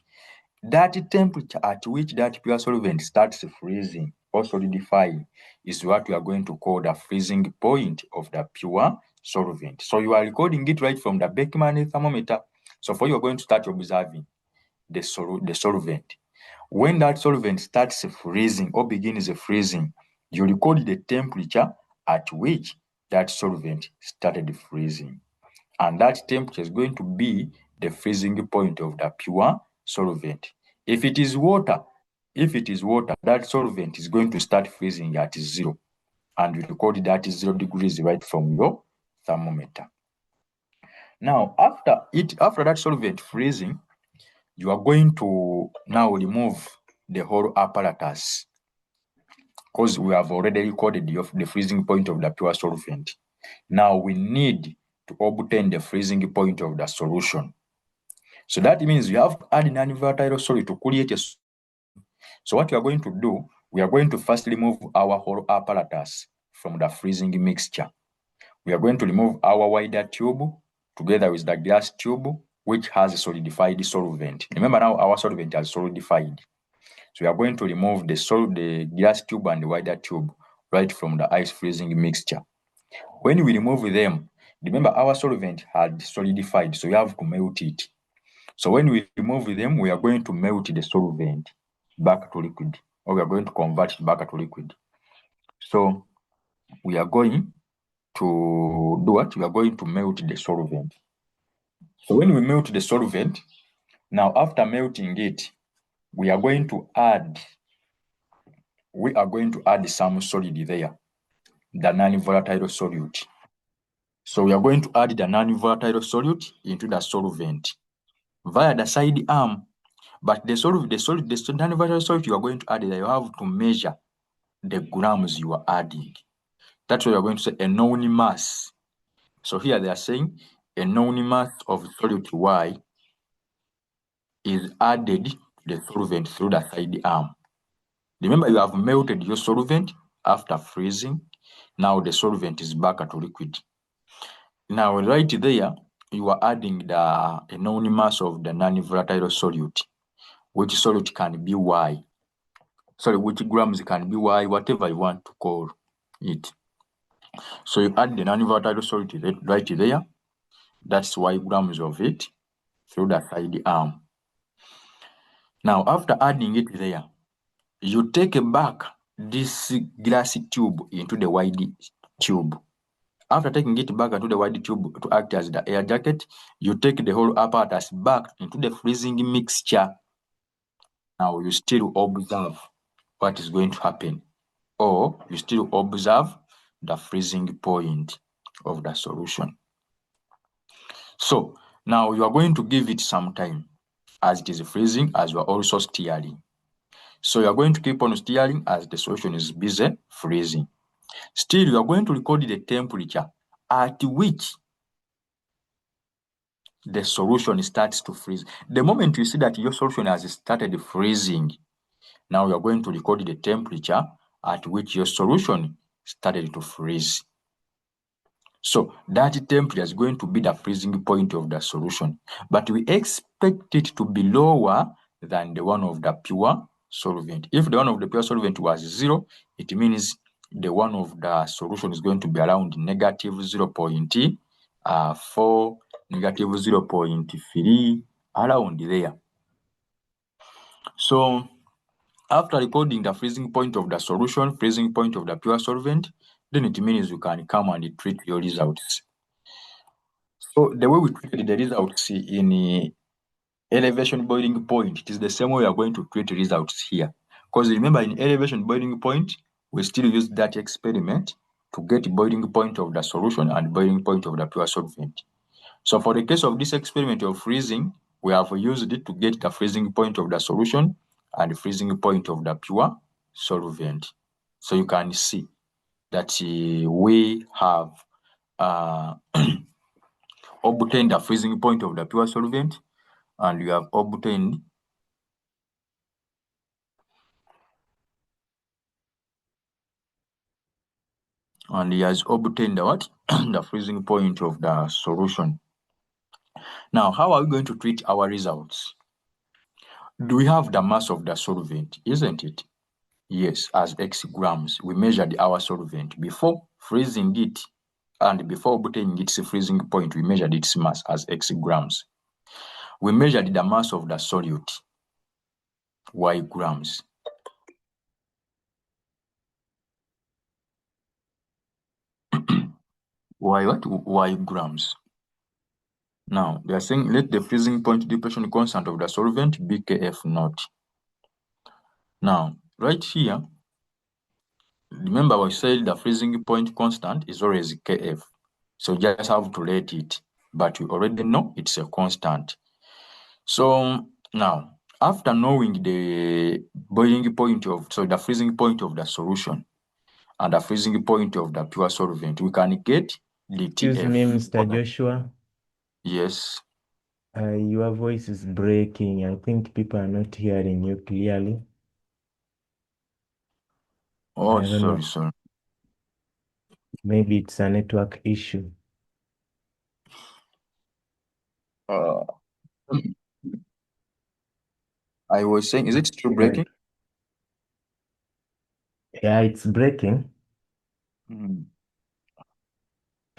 that temperature at which that pure solvent starts freezing or solidifying is what we are going to call the freezing point of the pure solvent. So you are recording it right from the Beckman thermometer. So for you are going to start observing the solvent. When that solvent starts freezing or begins freezing, you record the temperature at which that solvent started freezing. And that temperature is going to be the freezing point of the pure solvent. If it is water, that solvent is going to start freezing at 0. And you record that 0 degrees right from your thermometer. Now, after that solvent freezing, you are going to now remove the whole apparatus, because we have already recorded the freezing point of the pure solvent. Now we need to obtain the freezing point of the solution. So that means you have to add non-volatile solid to create a solution. So what we are going to do, we are going to first remove our whole apparatus from the freezing mixture. We are going to remove our wider tube together with the glass tube, which has a solidified solvent. Remember now our solvent has solidified. So we are going to remove the glass tube and the wider tube right from the ice freezing mixture. When we remove them, remember our solvent had solidified, so we have to melt it. So when we remove them, we are going to melt the solvent back to liquid, or we are going to convert it back to liquid. So we are going to do what? We are going to melt the solvent. So when we melt the solvent, now after melting it, we are going to add some solid there, the non-volatile solute. So we are going to add the non-volatile solute into the solvent via the side arm. But the non-volatile solute you are going to add there, you have to measure the grams you are adding. That's why you are going to say a known mass. So here they are saying a known mass of solute Y is added to the solvent through the side arm. Remember, you have melted your solvent after freezing. Now the solvent is back to liquid. Now right there, you are adding a known mass of the non-volatile solute, which solute can be Y. Sorry, which grams can be Y, whatever you want to call it. So you add the non-volatile solute right there. That's Y grams of it through the side arm. Now after adding it there, you take back this glass tube into the wide tube. After taking it back into the wide tube to act as the air jacket, you take the whole apparatus back into the freezing mixture. Now you still observe what is going to happen, or you still observe the freezing point of the solution. So now you are going to give it some time as it is freezing, as you are also stirring. So you are going to keep on stirring as the solution is busy freezing. Still, you are going to record the temperature at which the solution starts to freeze. The moment you see that your solution has started freezing, now you are going to record the temperature at which your solution started to freeze. So that temperature is going to be the freezing point of the solution, but we expect it to be lower than the one of the pure solvent. If the one of the pure solvent was 0, it means the one of the solution is going to be around negative 0.4, negative 0.3, around there. So after recording the freezing point of the solution, freezing point of the pure solvent, then it means you can come and treat your results. So the way we treated the results in elevation boiling point, it is the same way we are going to treat results here. Because remember, in elevation boiling point, we still use that experiment to get boiling point of the solution and boiling point of the pure solvent. So for the case of this experiment of freezing, we have used it to get the freezing point of the solution and the freezing point of the pure solvent. So you can see that we have obtained the freezing point of the pure solvent, and we have obtained And he has obtained what? The freezing point of the solution. Now, how are we going to treat our results? Do we have the mass of the solvent, isn't it? Yes, as x grams. We measured our solvent before freezing it, and before obtaining its freezing point, we measured its mass as x grams. We measured the mass of the solute, y grams. Y what? Y grams. Now, they are saying let the freezing point depression constant of the solvent be Kf naught. Now, right here, remember we said the freezing point constant is always Kf. So just have to rate it, but we already know it's a constant. So now, after knowing the boiling point the freezing point of the solution and the freezing point of the pure solvent, we can get the Excuse me, TF. Mr. Joshua. Yes. Your voice is breaking. I think people are not hearing you clearly. Oh, I don't know. sorry. Maybe it's a network issue. Uh, I was saying, is it still breaking? Yeah, it's breaking. Mm.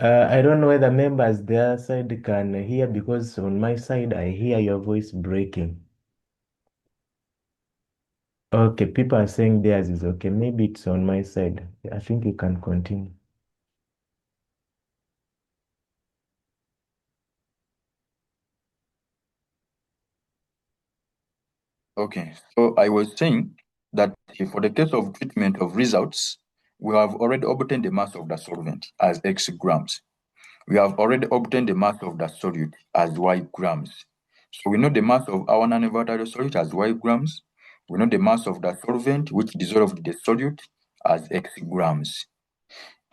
I don't know whether members their side can hear, because on my side I hear your voice breaking. Okay, people are saying theirs is okay. Maybe it's on my side. I think you can continue. Okay, so I was saying that for the case of treatment of results, we have already obtained the mass of the solvent as x grams. We have already obtained the mass of the solute as y grams. So we know the mass of our non-volatile solute as y grams. We know the mass of the solvent which dissolved the solute as x grams.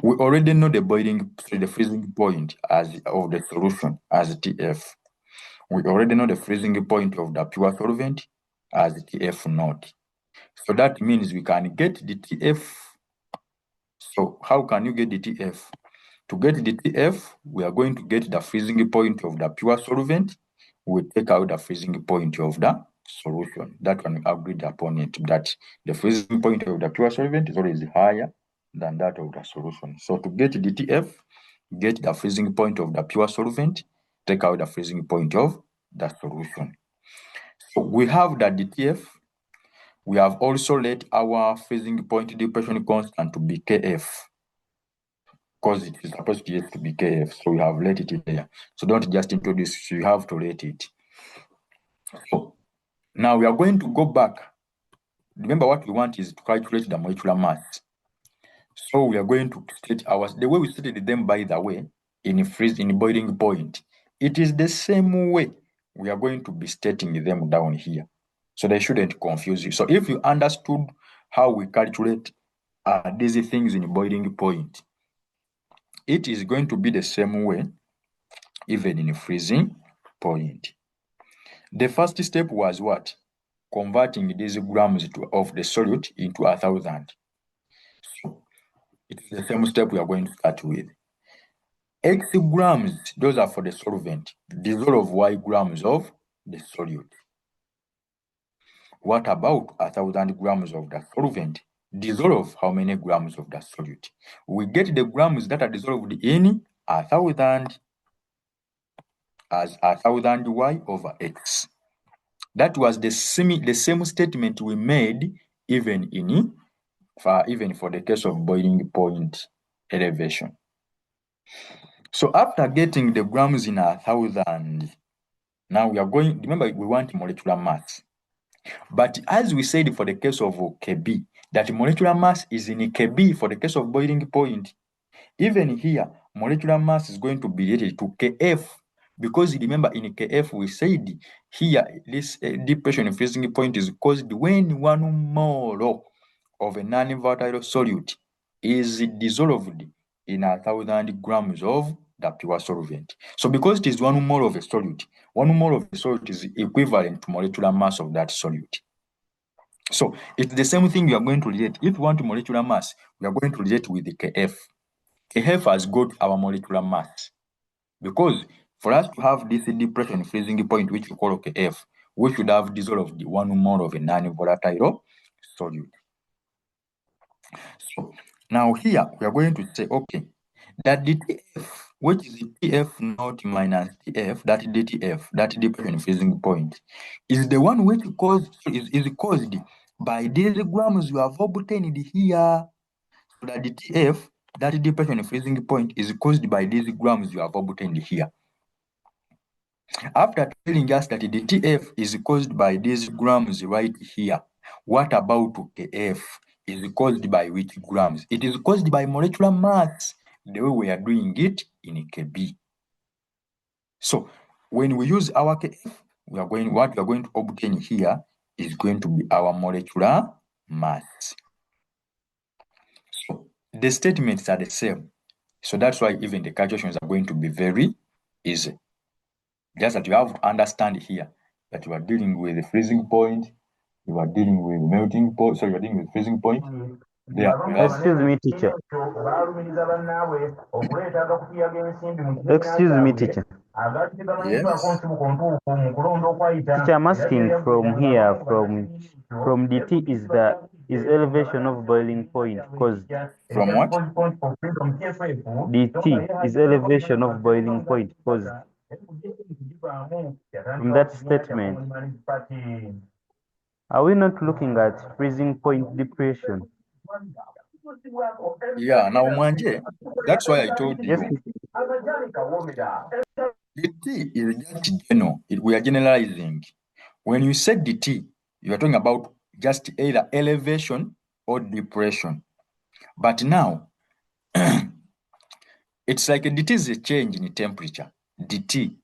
We already know the the freezing point of the solution as TF. We already know the freezing point of the pure solvent as TF naught. So that means we can get the TF. So how can you get the TF? To get the TF, we are going to get the freezing point of the pure solvent. We take out the freezing point of the solution. That one we agreed upon it, that the freezing point of the pure solvent is always higher than that of the solution. So to get the TF, get the freezing point of the pure solvent, take out the freezing point of the solution. So we have the DTF. We have also let our freezing point depression constant to be Kf, because it is supposed to be Kf. So we have let it there. So don't just introduce, you have to let it. So now we are going to go back. Remember, what we want is to calculate the molecular mass. So we are going to state the way we stated them, by the way, in boiling point. It is the same way we are going to be stating them down here. So they shouldn't confuse you. So if you understood how we calculate these things in boiling point, it is going to be the same way even in freezing point. The first step was what? Converting these grams of the solute into 1,000. So it's the same step we are going to start with. X grams, those are for the solvent. Dissolve Y grams of the solute. What about 1,000 grams of the solvent? Dissolve how many grams of the solute? We get the grams that are dissolved in 1,000 as 1,000 Y over X. That was the same statement we made even for the case of boiling point elevation. So after getting the grams in 1,000, now we are going, remember we want molecular mass. But as we said for the case of Kb, that molecular mass is in Kb for the case of boiling point. Even here, molecular mass is going to be related to Kf, because remember in Kf we said here this depression freezing point is caused when 1 mole of a non-volatile solute is dissolved in 1,000 grams of the pure solvent. So because it is 1 mole of a solute, 1 mole of a solute is equivalent to molecular mass of that solute. So it's the same thing we are going to relate. If we want molecular mass, we are going to relate with the Kf. KF has got our molecular mass. Because for us to have this depression freezing point, which we call KF, we should have dissolved 1 mole of a non-volatile solute. So now here we are going to say, okay, that dTF, which is TF naught minus TF, that dTF, that depression freezing point, is the one which is caused by these grams you have obtained here. So that dTF, that depression freezing point, is caused by these grams you have obtained here. After telling us that the TF is caused by these grams right here, what about KF is caused by which grams? It is caused by molecular mass, the way we are doing it in KB. So when we use our KF, what we are going to obtain here is going to be our molecular mass. So the statements are the same. So that's why even the calculations are going to be very easy. Just that you have to understand here that you are dealing with the freezing point, you are dealing with melting point, so you are dealing with freezing point. Excuse me, teacher. Excuse me, teacher. Yes. Teacher, I'm asking from here, from DT is elevation of boiling point caused. From what? DT is elevation of boiling point caused. From that statement, are we not looking at freezing point depression? Yeah, now Mwanje, that's why I told Yes, you. DT is just general. We are generalizing. When you say DT, you are talking about just either elevation or depression. But now, it's like DT is a change in temperature. DT.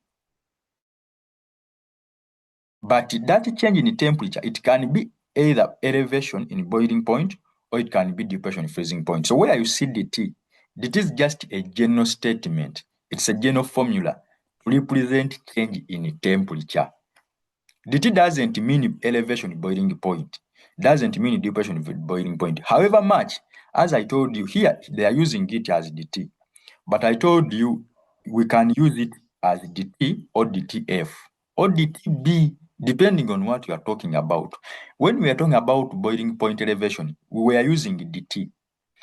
But that change in temperature, it can be either elevation in boiling point or it can be depression in freezing point. So where you see DT, DT is just a general statement. It's a general formula to represent change in temperature. DT doesn't mean elevation in boiling point, doesn't mean depression in boiling point. However much, as I told you here, they are using it as DT. But I told you we can use it as DT or DTF or DTB, depending on what you are talking about. When we are talking about boiling point elevation, we are using DT.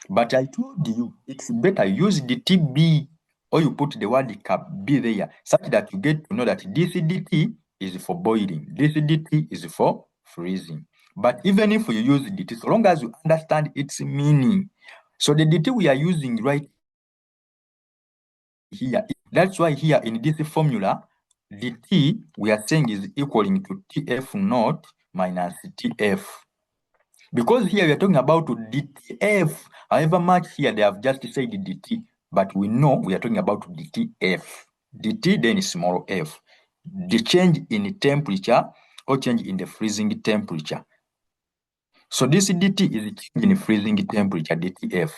But I told you it's better use DTB or you put the word B there, such that you get to know that this DT is for boiling, this DT is for freezing. But even if you use DT, so long as you understand its meaning. So the DT we are using right here, that's why here in this formula, DT we are saying is equaling to TF naught minus TF. Because here we are talking about DTF, however much here they have just said DT, but we know we are talking about DTF. DT then is small f. The change in temperature or change in the freezing temperature. So this DT is change in freezing temperature, DTF.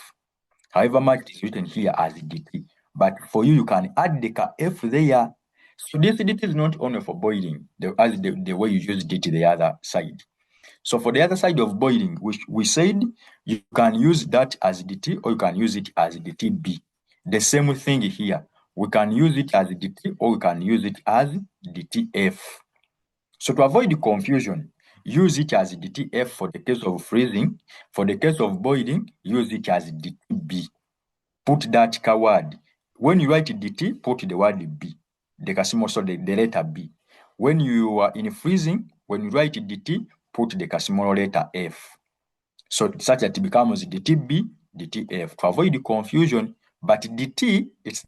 However much it is written here as DT. But for you, you can add the F there. So this DT is not only for boiling, as the way you use DT the other side. So for the other side of boiling, which we said you can use that as DT or you can use it as DTB. The same thing here. We can use it as DT or we can use it as DTF. So to avoid the confusion, use it as DTF for the case of freezing. For the case of boiling, use it as DTB. Put that word. When you write DT, put the word B. The letter B. When you are in freezing, when you write DT, put the small letter F. So such that it becomes DTB, DTF. To avoid the confusion, but DT is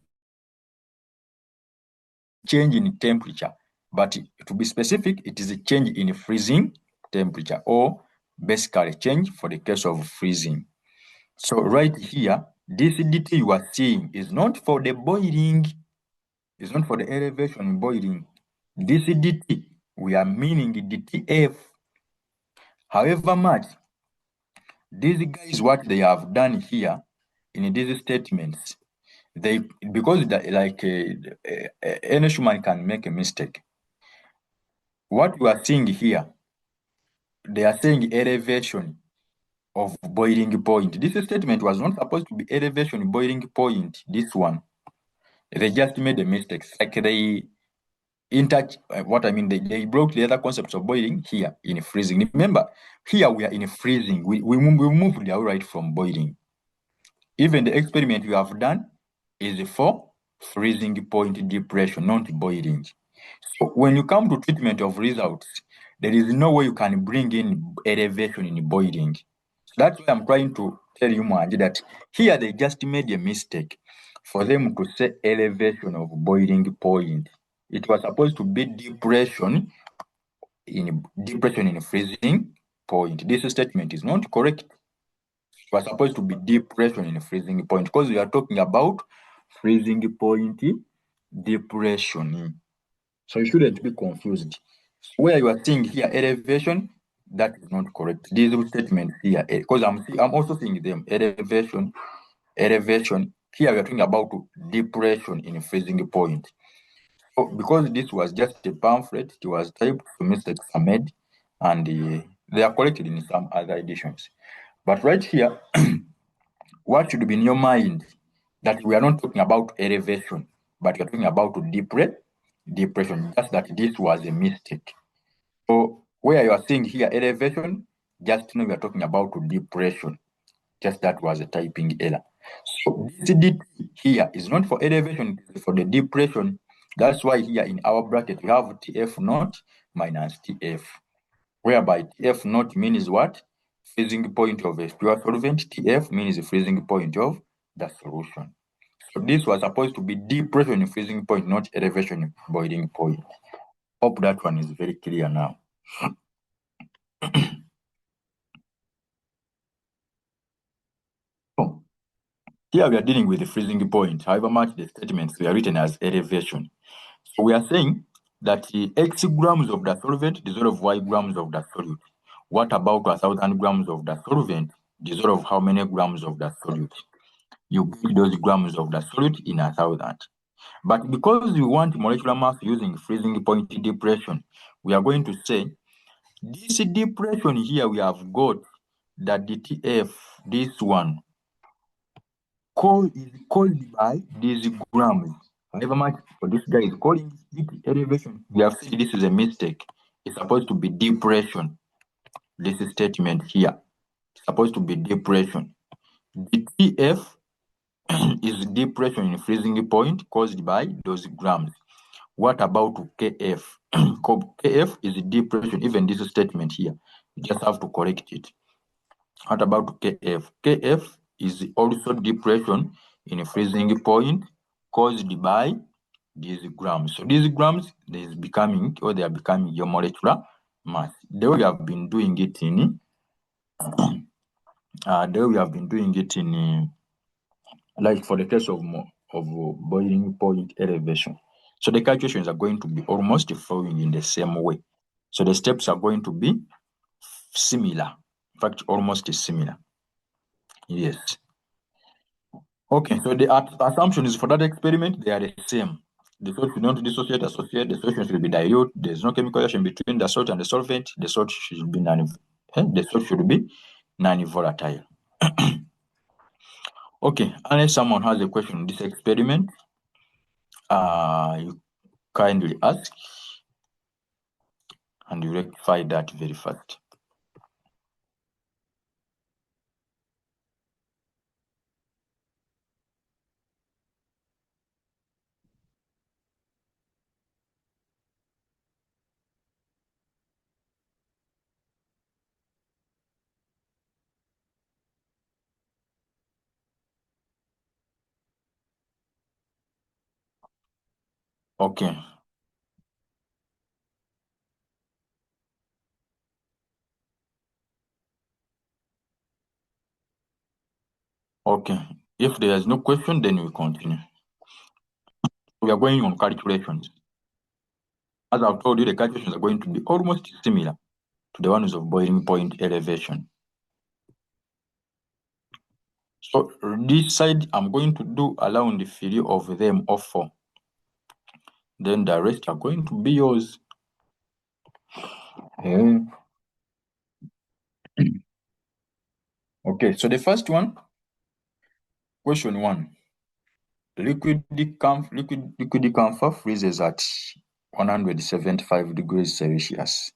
change in temperature. But to be specific, it is a change in freezing temperature or basically change for the case of freezing. So right here, this DT you are seeing is not for the boiling, it's not for the elevation boiling. This DT, we are meaning the DTF. However much, these guys, what they have done here in these statements, because any human can make a mistake. What we are seeing here, they are saying elevation. of boiling point. This statement was not supposed to be elevation boiling point, this one. They just made a mistake. Like they they broke the other concepts of boiling here in freezing. Remember, here we are in freezing. We moved right from boiling. Even the experiment we have done is for freezing point depression, not boiling. So when you come to treatment of results, there is no way you can bring in elevation in boiling. So that's why I'm trying to tell you, Manji, that here they just made a mistake for them to say elevation of boiling point. It was supposed to be depression in freezing point. This statement is not correct. It was supposed to be depression in freezing point because we are talking about freezing point depression. So you shouldn't be confused. Where you are seeing here elevation, that is not correct. These statements here, because I'm also seeing them elevation. Here we are talking about depression in freezing point. So because this was just a pamphlet, it was typed, so mistakes are made, and they are corrected in some other editions. But right here, what should be in your mind that we are not talking about elevation, but we are talking about depression. Just that this was a mistake. So where you are seeing here elevation, just know we are talking about depression. Just that was a typing error. So this DT here is not for elevation, it is for the depression. That's why here in our bracket we have TF naught minus TF, whereby TF naught means what? Freezing point of a pure solvent. TF means the freezing point of the solution. So this was supposed to be depression in freezing point, not elevation in boiling point. Hope that one is very clear now. So here we are dealing with the freezing point. However much the statements were written as elevation. So we are saying that X grams of the solvent dissolve Y grams of the solute. What about 1,000 grams of the solvent dissolve how many grams of the solute? You get those grams of the solute in 1,000. But because we want molecular mass using freezing point depression, we are going to say this depression here we have got that DTF, this one, is called by these grams. However much for this guy is calling it elevation. We have said this is a mistake. It's supposed to be depression. This statement here. It's supposed to be depression. The TF is depression in freezing point caused by those grams. What about KF? KF is depression, even this statement here. You just have to correct it. What about KF? KF is also depression in freezing point caused by these grams. So these grams, they are becoming your molecular mass. The way we have been doing it in like for the case of boiling point elevation. So the calculations are going to be almost flowing in the same way. So the steps are going to be similar. In fact, almost similar. Yes. Okay, so the assumptions for that experiment, they are the same. The salt should not dissociate, associate, the solution should be dilute, there's no chemical reaction between the salt and the solvent, the salt should be non-volatile. Okay, unless someone has a question on this experiment, you kindly ask and you rectify that very fast. Okay. Okay. If there is no question, then we continue. We are going on calculations. As I've told you, the calculations are going to be almost similar to the ones of boiling point elevation. So this side, I'm going to do around 3 of them or 4. Then the rest are going to be yours. Okay, so the first one, question 1. Liquid camphor freezes at 175 degrees Celsius.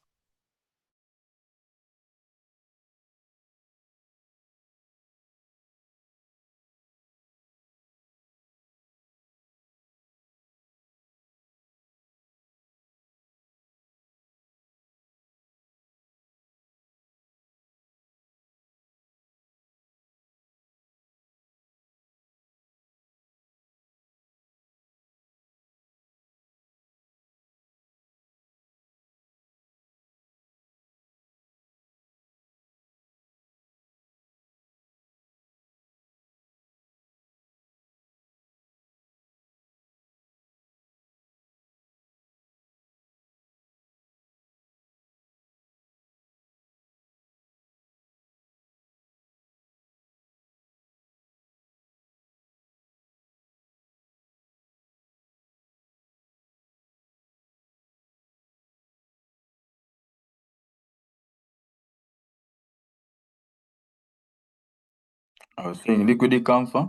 I was saying liquid camphor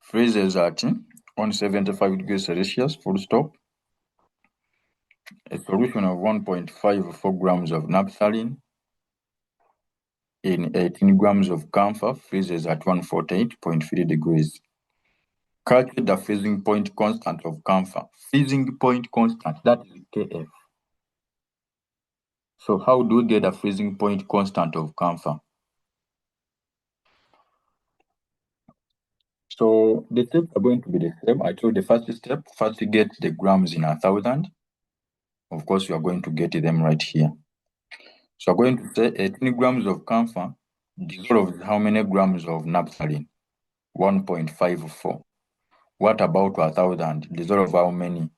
freezes at 175 degrees Celsius, full stop. A solution of 1.54 grams of naphthalene in 18 grams of camphor freezes at 148.3 degrees. Calculate the freezing point constant of camphor. Freezing point constant, that is Kf. So how do we get the freezing point constant of camphor? So the steps are going to be the same. I told the first step, first you get the grams in 1,000. Of course, you are going to get them right here. So I'm going to say 18 grams of camphor dissolves how many grams of naphthalene? 1.54. What about 1,000? Dissolve how many?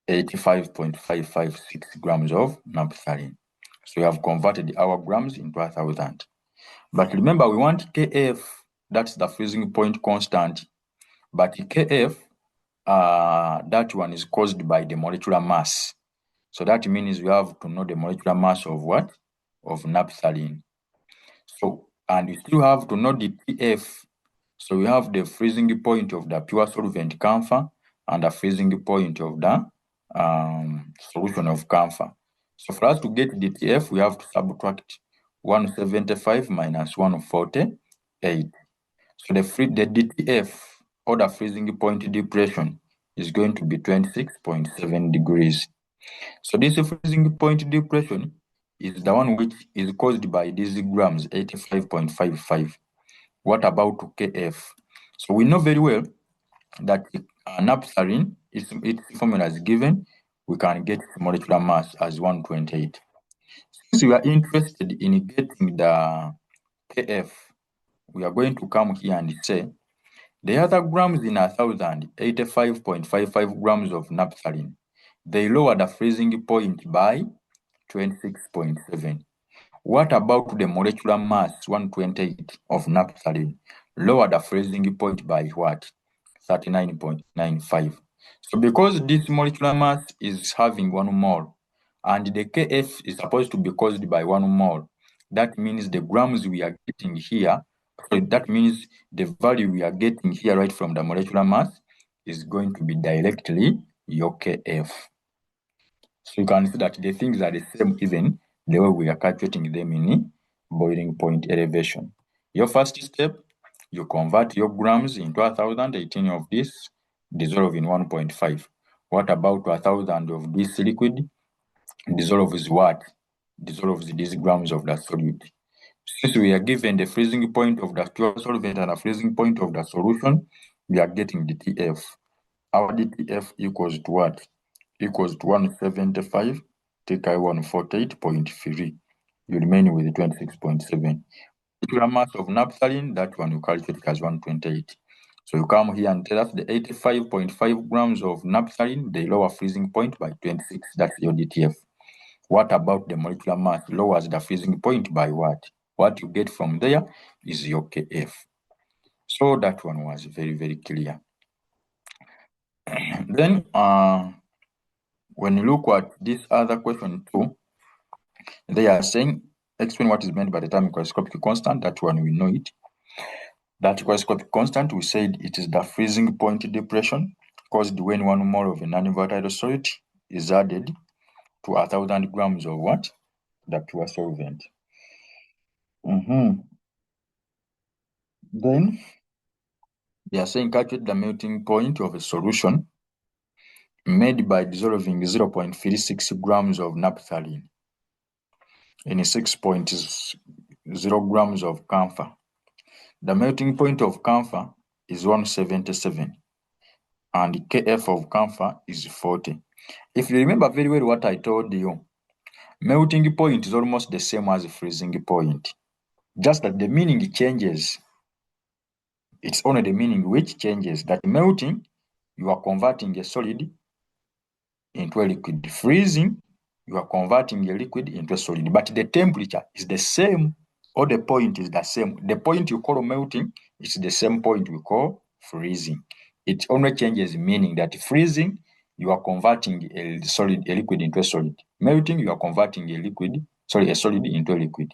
85.556 grams of naphthalene. So we have converted our grams into 1,000. But remember, we want Kf, that's the freezing point constant. But Kf, that one is caused by the molecular mass. So that means we have to know the molecular mass of what? Of naphthalene. So, and you still have to know the Tf. So we have the freezing point of the pure solvent camphor and the freezing point of the solution of camphor. So for us to get the Tf, we have to subtract 175 minus 148. So the DTF, or the freezing point depression, is going to be 26.7 degrees. So this freezing point depression is the one which is caused by these grams, 85.55. What about Kf? So we know very well that naphthalene, its formula is given, we can get molecular mass as 128. Since we are interested in getting the Kf, we are going to come here and say the other grams in 1,000, 85.55 grams of naphthalene, they lower the freezing point by 26.7. What about the molecular mass, 128 of naphthalene? Lower the freezing point by what? 39.95. So because this molecular mass is having 1 mole, and the Kf is supposed to be caused by 1 mole, that means the grams we are getting here, so that means the value we are getting here right from the molecular mass is going to be directly your Kf. So you can see that the things are the same even the way we are calculating them in boiling point elevation. Your first step, you convert your grams into 1,000, 18 of this, dissolve in 1.5. What about 1,000 of this liquid? Dissolves what? Dissolves these grams of the solute. Since we are given the freezing point of the pure solvent and the freezing point of the solution, we are getting the TF. Our DTF equals to what? Equals to 175, take I 148.3. You remain with 26.7. Molecular mass of naphthalene, that one you calculate as 128. So you come here and tell us the 85.5 grams of naphthalene, they lower freezing point by 26. That's your DTF. What about the molecular mass? Lowers the freezing point by what? What you get from there is your Kf. So that one was very, very clear. Then, when you look at this other question too, they are saying explain what is meant by the term microscopic constant. That one we know it. That microscopic constant, we said it is the freezing point depression caused when 1 mole of a non-volatile solid is added to 1,000 grams of what? The pure solvent. Then they are saying calculate the melting point of a solution made by dissolving 0.36 grams of naphthalene in 6.0 grams of camphor. The melting point of camphor is 177 and Kf of camphor is 40. If you remember very well what I told you, melting point is almost the same as freezing point, just that the meaning changes. It's only the meaning which changes. That melting, you are converting a solid into a liquid. Freezing, you are converting a liquid into a solid, but the temperature is the same, or the point is the same. The point you call melting is the same point we call freezing. It only changes meaning. That freezing, you are converting a liquid into a solid. Melting, you are converting a solid into a liquid.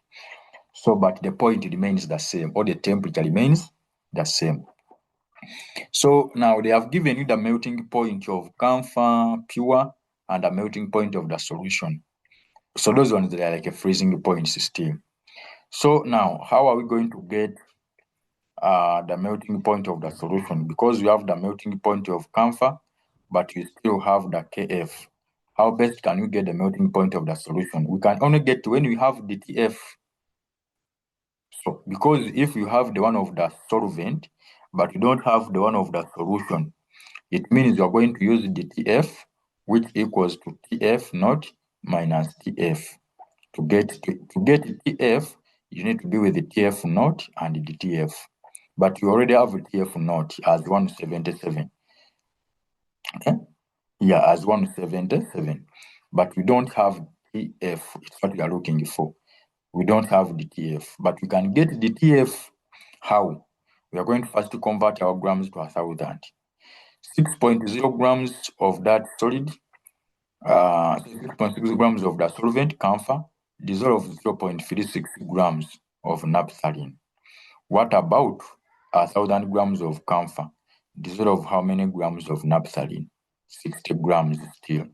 So, but the point remains the same, or the temperature remains the same. So now they have given you the melting point of camphor pure and the melting point of the solution. So those ones, they are like a freezing point system. So now, how are we going to get the melting point of the solution? Because we have the melting point of camphor, but we still have the Kf. How best can we get the melting point of the solution? We can only get when we have the Tf. So because if you have the one of the solvent, but you don't have the one of the solution, it means you are going to use the Tf, which equals to Tf naught minus Tf. To get Tf, you need to be with the Tf naught and the Tf. But you already have the Tf naught as 177. Okay? Yeah, as 177. But we don't have Tf. It's what we are looking for. We don't have the Tf. But we can get the Tf. How? We are going to first convert our grams to 1,000. 6.0 grams of that solid, 6.6 grams of the solvent camphor, dissolve 0.36 grams of naphthalene. What about 1,000 grams of camphor? Dissolve how many grams of naphthalene? 60 grams still.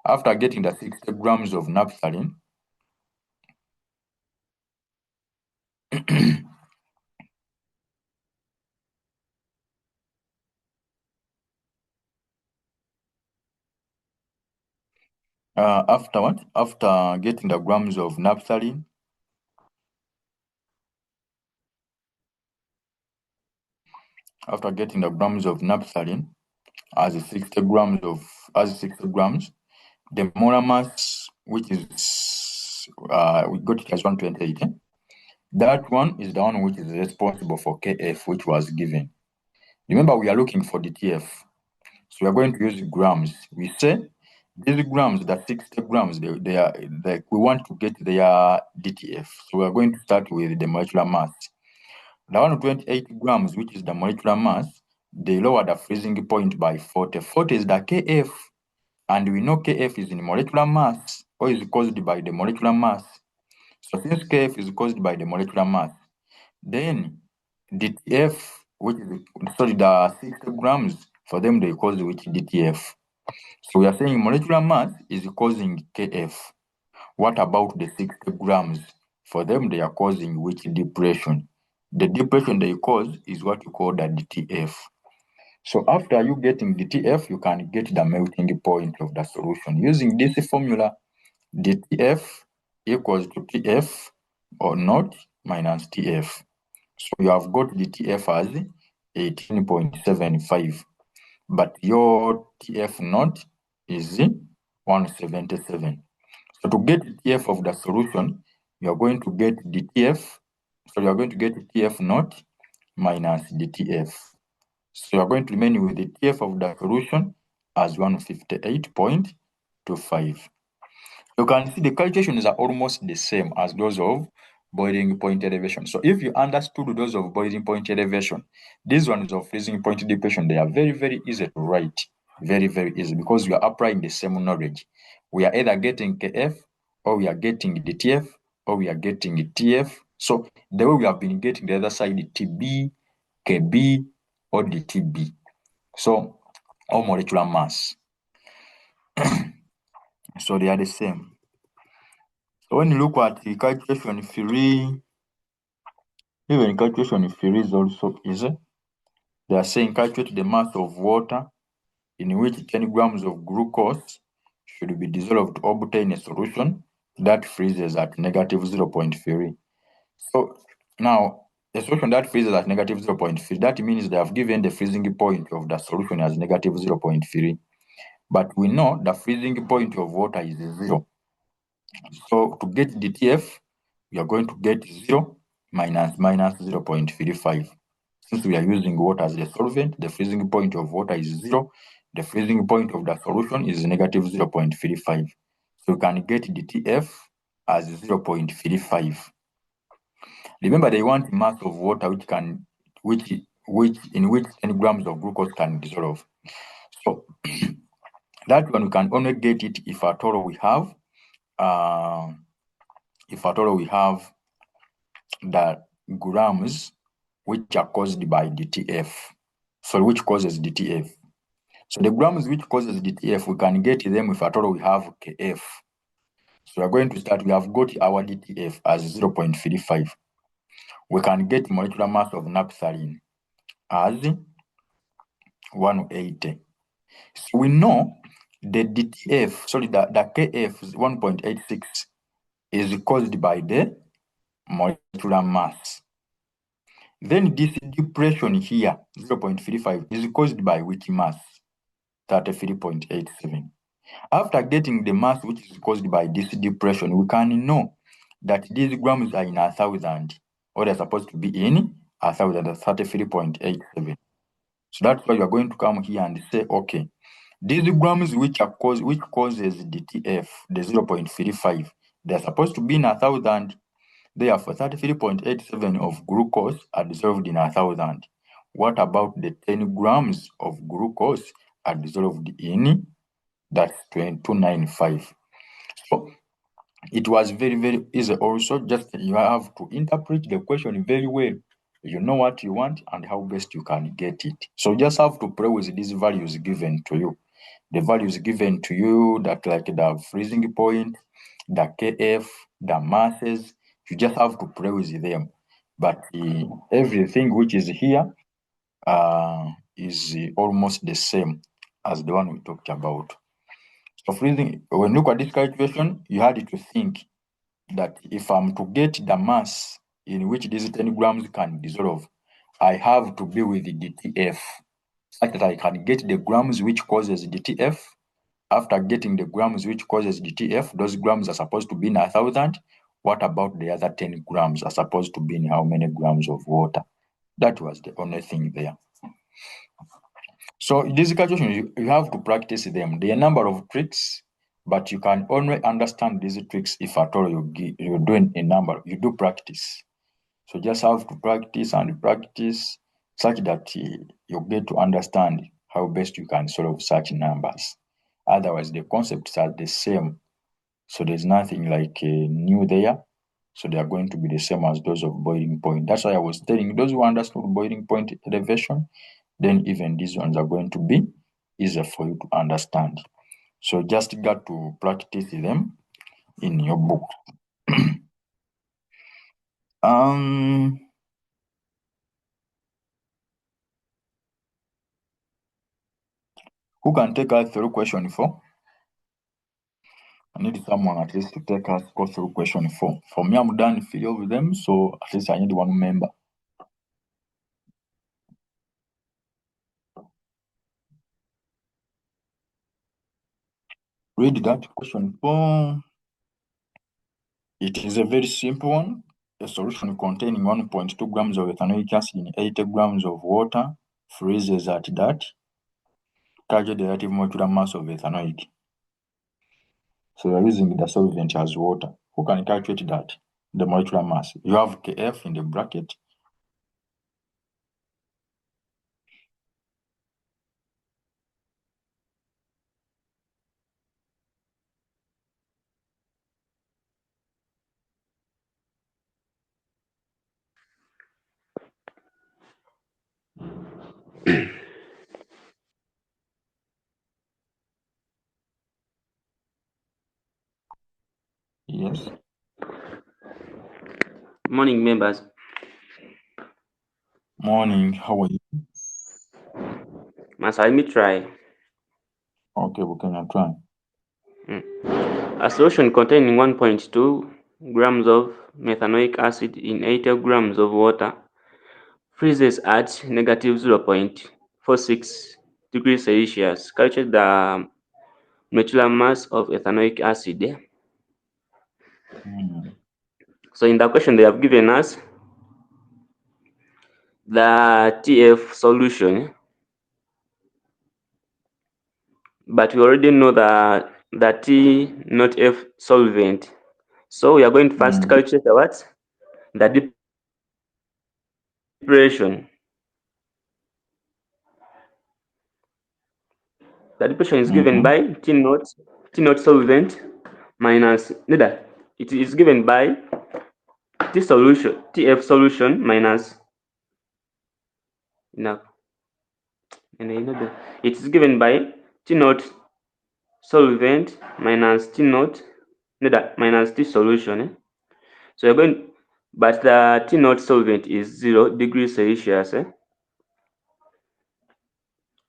After getting the 60 grams of naphthalene, afterward, after getting the grams of naphthalene, as 60 grams, the molar mass, which is we got it as 128. That one is the one which is responsible for Kf, which was given. Remember, we are looking for the Tf. So we are going to use grams. We say these grams, the 60 grams, we want to get their DTF. So we are going to start with the molecular mass. The 128 grams, which is the molecular mass, they lower the freezing point by 40. 40 is the Kf, and we know Kf is in molecular mass, or is caused by the molecular mass. So since Kf is caused by the molecular mass, then DTF, which is the 60 grams, for them they cause which DTF. So we are saying molecular mass is causing Kf. What about the 60 grams? For them they are causing which depression? The depression they cause is what you call the DTF. So after you getting DTF, you can get the melting point of the solution. Using this formula, DTF equals to Tf or naught minus Tf. So you have got the Tf as 18.75, but your Tf naught is 177. So to get the Tf of the solution, you are going to get the Tf, so you are going to get the Tf naught minus the Tf. So you are going to remain with the Tf of the solution as 158.25. You can see the calculations are almost the same as those of boiling point elevation. So if you understood those of boiling point elevation, these ones of freezing point depression, they are very, very easy to write. Very, very easy, because we are applying the same knowledge. We are either getting Kf, or we are getting DTF, or we are getting TF. So the way we have been getting the other side, TB, KB, or DTB. So all molecular mass. So they are the same. So when you look at the calculation theory, even calculation theory is also easy. They are saying calculate the mass of water in which 10 grams of glucose should be dissolved to obtain a solution that freezes at negative 0.3. So now, a solution that freezes at negative 0.3, that means they have given the freezing point of the solution as negative 0.3. But we know the freezing point of water is 0. So to get DTF, we are going to get 0 minus 0.35. Since we are using water as the solvent, the freezing point of water is 0. The freezing point of the solution is negative 0.35. So we can get DTF as 0.35. Remember, they want mass of water which in which 10 grams of glucose can dissolve. So that one we can only get it if at all we have the grams which are caused by DTF. So which causes DTF. So the grams which causes DTF, we can get them if at all we have KF. So we are going to start, we have got our DTF as 0.35. We can get molecular mass of naphthalene as 180. So we know the DTF, sorry, the KF is 1.86 is caused by the molecular mass. Then this depression here, 0.35, is caused by which mass? 33.87. After getting the mass which is caused by this depression, we can know that these grams are in 1,000, or they're supposed to be in 1,000, 33.87. So that's why you are going to come here and say, okay, these grams which causes DTF, the 0.35, they're supposed to be in 1,000. Therefore, 33.87 of glucose are dissolved in 1,000. What about the 10 grams of glucose are dissolved in? That's 295. So it was very, very easy also. Just you have to interpret the question very well. You know what you want and how best you can get it. So you just have to play with these values given to you. The values given to you, that like the freezing point, the KF, the masses, you just have to play with them. But everything which is here is almost the same as the one we talked about. So freezing, when you look at this calculation, you had to think that if I'm to get the mass in which these 10 grams can dissolve, I have to be with the DTF, such that I can get the grams which causes DTF. After getting the grams which causes DTF, those grams are supposed to be in 1,000. What about the other 10 grams are supposed to be in how many grams of water? That was the only thing there. So these calculations, you have to practice them. There are a number of tricks, but you can only understand these tricks if at all you're doing a number. You do practice. So just have to practice and practice such that you get to understand how best you can solve such numbers. Otherwise, the concepts are the same. So there's nothing like new there. So they are going to be the same as those of boiling point. That's why I was telling those who understood boiling point elevation, then even these ones are going to be easier for you to understand. So just got to practice them in your book. Who can take us through question 4? I need someone at least to take us go through question 4. For me, I'm done 3 of them, so at least I need one member. Read that question 4. It is a very simple one. A solution containing 1.2 grams of ethanoic acid in 80 grams of water freezes at that. Calculate the relative molecular mass of ethanoic. So we're using the solvent as water. Who can calculate that? The molecular mass. You have Kf in the bracket. Yes. Morning, members. Morning. How are you? Master, let me try. Okay, we can try. A solution containing 1.2 grams of methanoic acid in 80 grams of water freezes at negative 0.46 degrees Celsius. Calculate the molecular mass of ethanoic acid. So in the question they have given us the TF solution, but we already know the T not F solvent. So we are going to first calculate what? The depression. The depression is given by T naught solvent minus neither. It is given by TF solution minus enough. And it is given by T naught solvent minus T naught neither minus T solution. So you're going, but the T naught solvent is 0 degrees Celsius.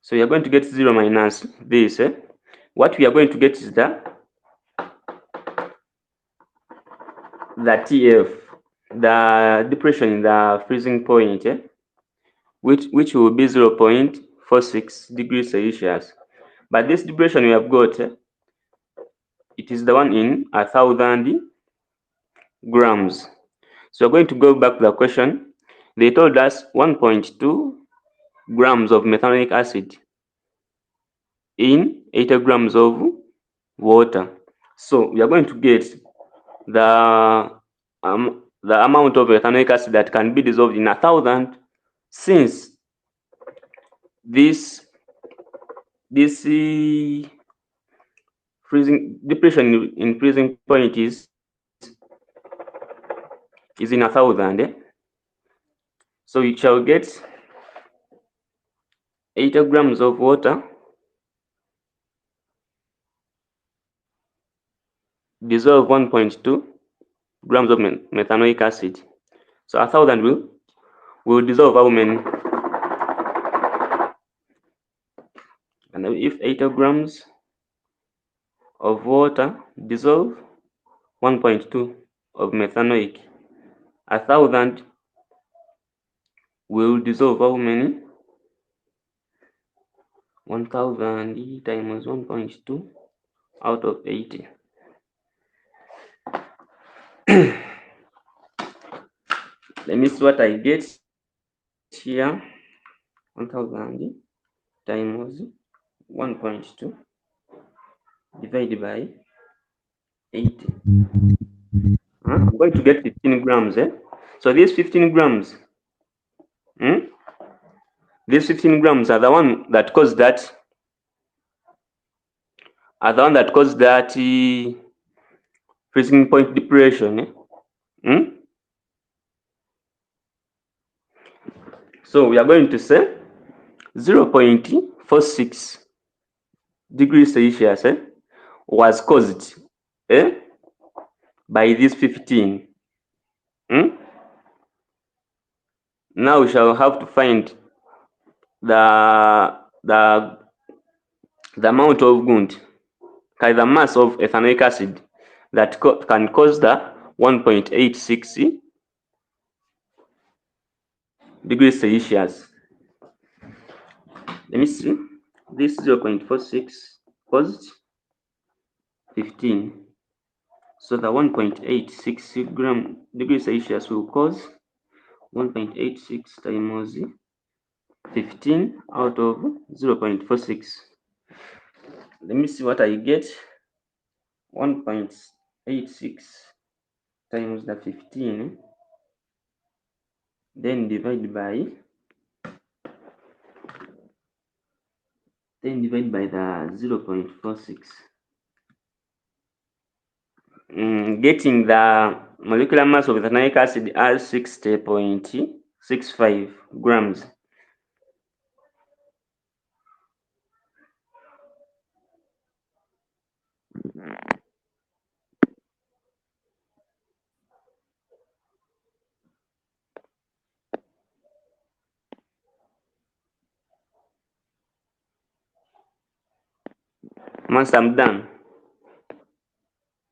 So you're going to get 0 minus this. What we are going to get is the TF, the depression in the freezing point, which will be 0.46 degrees Celsius. But this depression we have got, it is the one in 1,000 grams. So we're going to go back to the question. They told us 1.2 grams of methanoic acid in 80 grams of water. So we are going to get the amount of ethanoic acid that can be dissolved in 1,000, since this freezing depression in freezing point is in 1,000. So you shall get 80 grams of water dissolve 1.2 grams of methanoic acid. So 1,000 will dissolve how many? And if 80 grams of water dissolve 1.2 of methanoic, 1,000 will dissolve how many? 1,000 times 1.2 out of 80. Let me see what I get here. 1,000 times 1.2 divided by 80. I'm going to get 15 grams. So these 15 grams, these 15 grams are the one that caused that, freezing point depression. So we are going to say 0.46 degrees Celsius was caused by this 15. Now we shall have to find the amount of the mass of ethanoic acid that can cause the 1.86 degrees Celsius. Let me see. This 0.46 caused 15. So the 1.86 degrees Celsius will cause 1.86 times 15 out of 0.46. Let me see what I get. 1.86 times the 15, then divide by the 0.46. Getting the molecular mass of ethanoic acid as 60.65 grams. Once I'm done.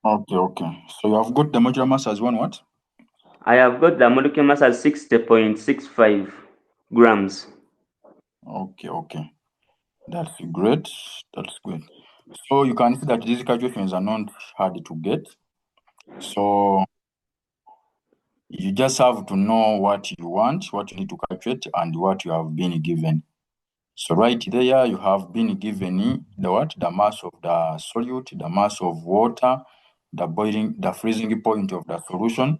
Okay. So you have got the molecular mass as what? I have got the molecular mass as 60.65 grams. Okay. That's great. So you can see that these calculations are not hard to get. So you just have to know what you want, what you need to calculate, and what you have been given. So right there, you have been given the mass of the solute, the mass of water, the freezing point of the solution.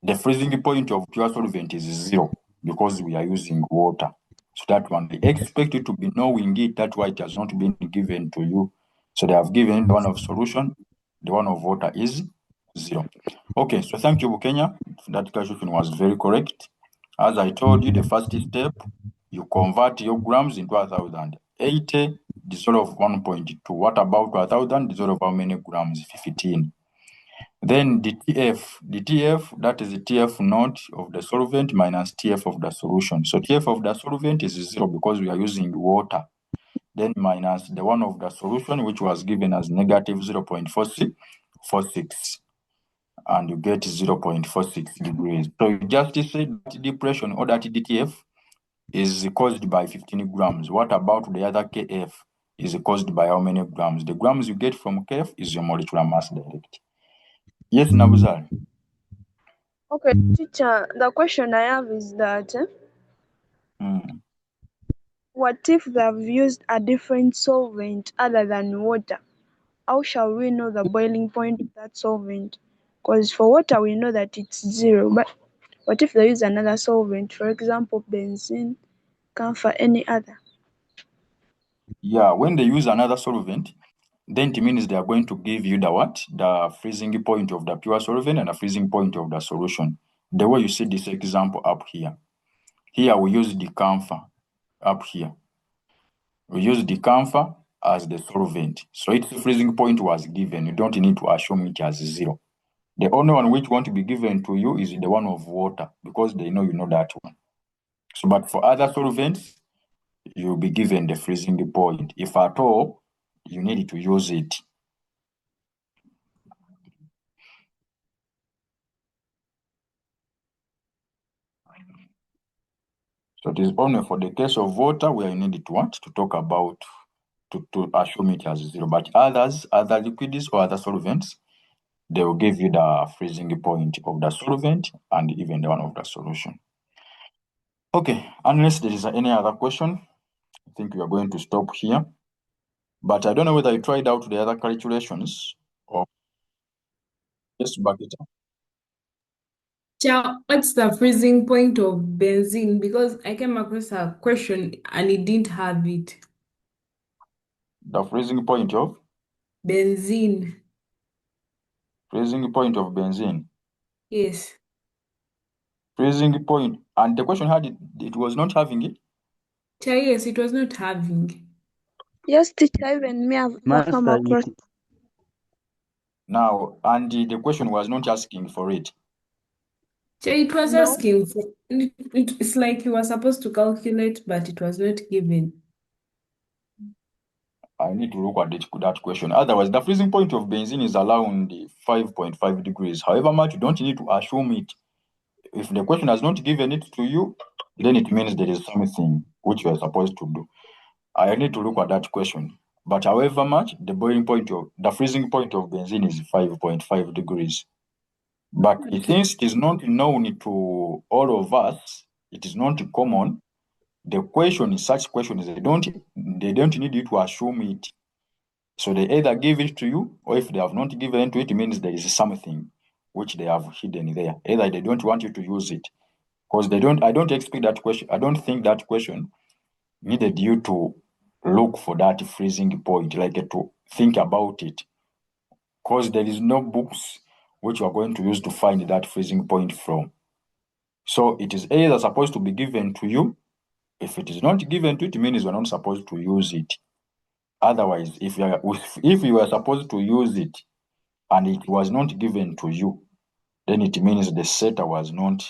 The freezing point of pure solvent is 0 because we are using water. So that one, they expect you to be knowing it. That's why it has not been given to you. So they have given the one of solution, the one of water is 0. Okay, so thank you, Bukenya. That calculation was very correct. As I told you, the first step, you convert your grams into 1,000. 80 dissolve 1.2. What about 1,000 dissolve how many grams? 15. Then the TF, that is the TF naught of the solvent minus TF of the solution. So TF of the solvent is 0 because we are using water. Then minus the one of the solution, which was given as negative 0.46, and you get 0.46 degrees. So you just say that depression or that DTF is caused by 15 grams. What about the other KF is caused by how many grams? The grams you get from KF is your molecular mass direct. Yes, Nabuzal. Okay, teacher, the question I have is that what if they have used a different solvent other than water? How shall we know the boiling point of that solvent? Because for water we know that it's 0, but what if they use another solvent, for example, benzene, camphor, any other? Yeah, when they use another solvent, then it means they are going to give you the freezing point of the pure solvent and the freezing point of the solution. The way you see this example up here. Here we use the camphor up here. We use the camphor as the solvent. So its freezing point was given. You don't need to assume it as 0. The only one which won't be given to you is the one of water because they know you know that one. So, but for other solvents, you'll be given the freezing point. If at all, you need to use it. So it is only for the case of water where you need to talk about to assume it as 0. But other liquids or other solvents, they will give you the freezing point of the solvent and even the one of the solution. Okay, unless there is any other question, I think we are going to stop here. But I don't know whether you tried out the other calculations or just back it up. What's the freezing point of benzene? Because I came across a question and it didn't have it. The freezing point of? Benzene. Freezing point of benzene. Yes. Freezing point. And the question had it was not having it? Yes, it was not having. Yes, teacher, even me have come across. Now, and the question was not asking for it. It was No. asking for it's like you were supposed to calculate, but it was not given. I need to look at that question. Otherwise, the freezing point of benzene is around 5.5 degrees. However much, you don't need to assume it. If the question has not given it to you, then it means there is something which you are supposed to do. I need to look at that question. But however much, the freezing point of benzene is 5.5 degrees. But since it is not known to all of us, it is not common. The question is such questions, they don't need you to assume it. So they either give it to you, or if they have not given it to it, it means there is something which they have hidden there. Either they don't want you to use it. Because I don't expect that question. I don't think that question needed you to look for that freezing point, like to think about it. Because there is no books which you are going to use to find that freezing point from. So it is either supposed to be given to you. If it is not given to you, it means you are not supposed to use it. Otherwise, if you are supposed to use it and it was not given to you, then it means the setter was not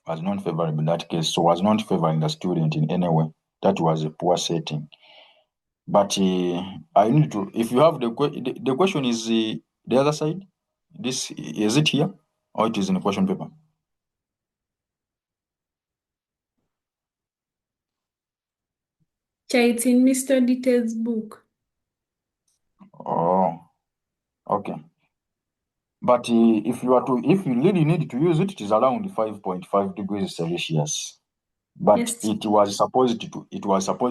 favorable in that case. So was not favoring the student in any way. That was a poor setting. But I need to, if you have the question is the other side. This is it here or it is in the question paper? It's in Mr. Details book. Oh, okay. But if you really need to use it, it is around 5.5 degrees Celsius. But Yes. it was supposed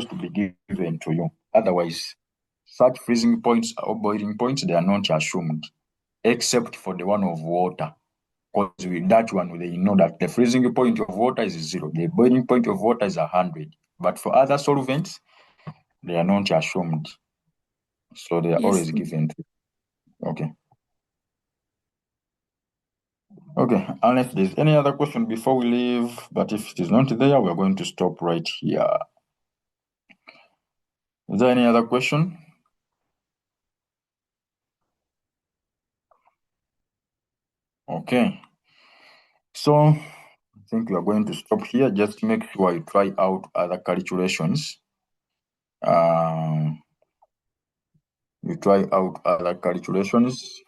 to be given to you. Otherwise, such freezing points or boiling points, they are not assumed, except for the one of water. Because with that one, they know that the freezing point of water is 0, the boiling point of water is 100. But for other solvents, they are not assumed. So they are Yes. always given to you. Okay. Okay, unless there's any other question before we leave, but if it is not there, we're going to stop right here. Is there any other question? Okay. So I think we are going to stop here. Just make sure you try out other calculations. You try out other calculations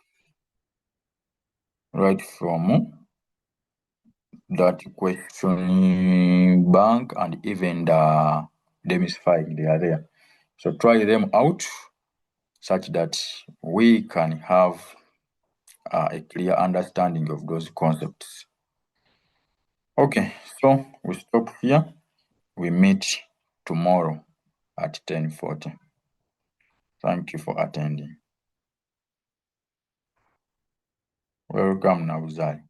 right from that question bank and even the demystifying, they are there. So try them out such that we can have a clear understanding of those concepts. Okay, so we stop here. We meet tomorrow at 10:40. Thank you for attending. Welcome, Nauzai.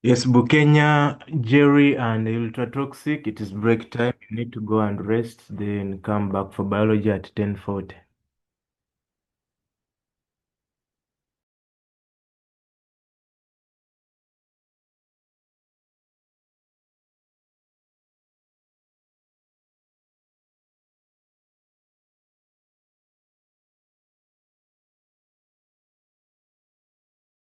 Yes, Bukenya, Jerry, and Ultra Toxic. It is break time. You need to go and rest, then come back for biology at 10:40.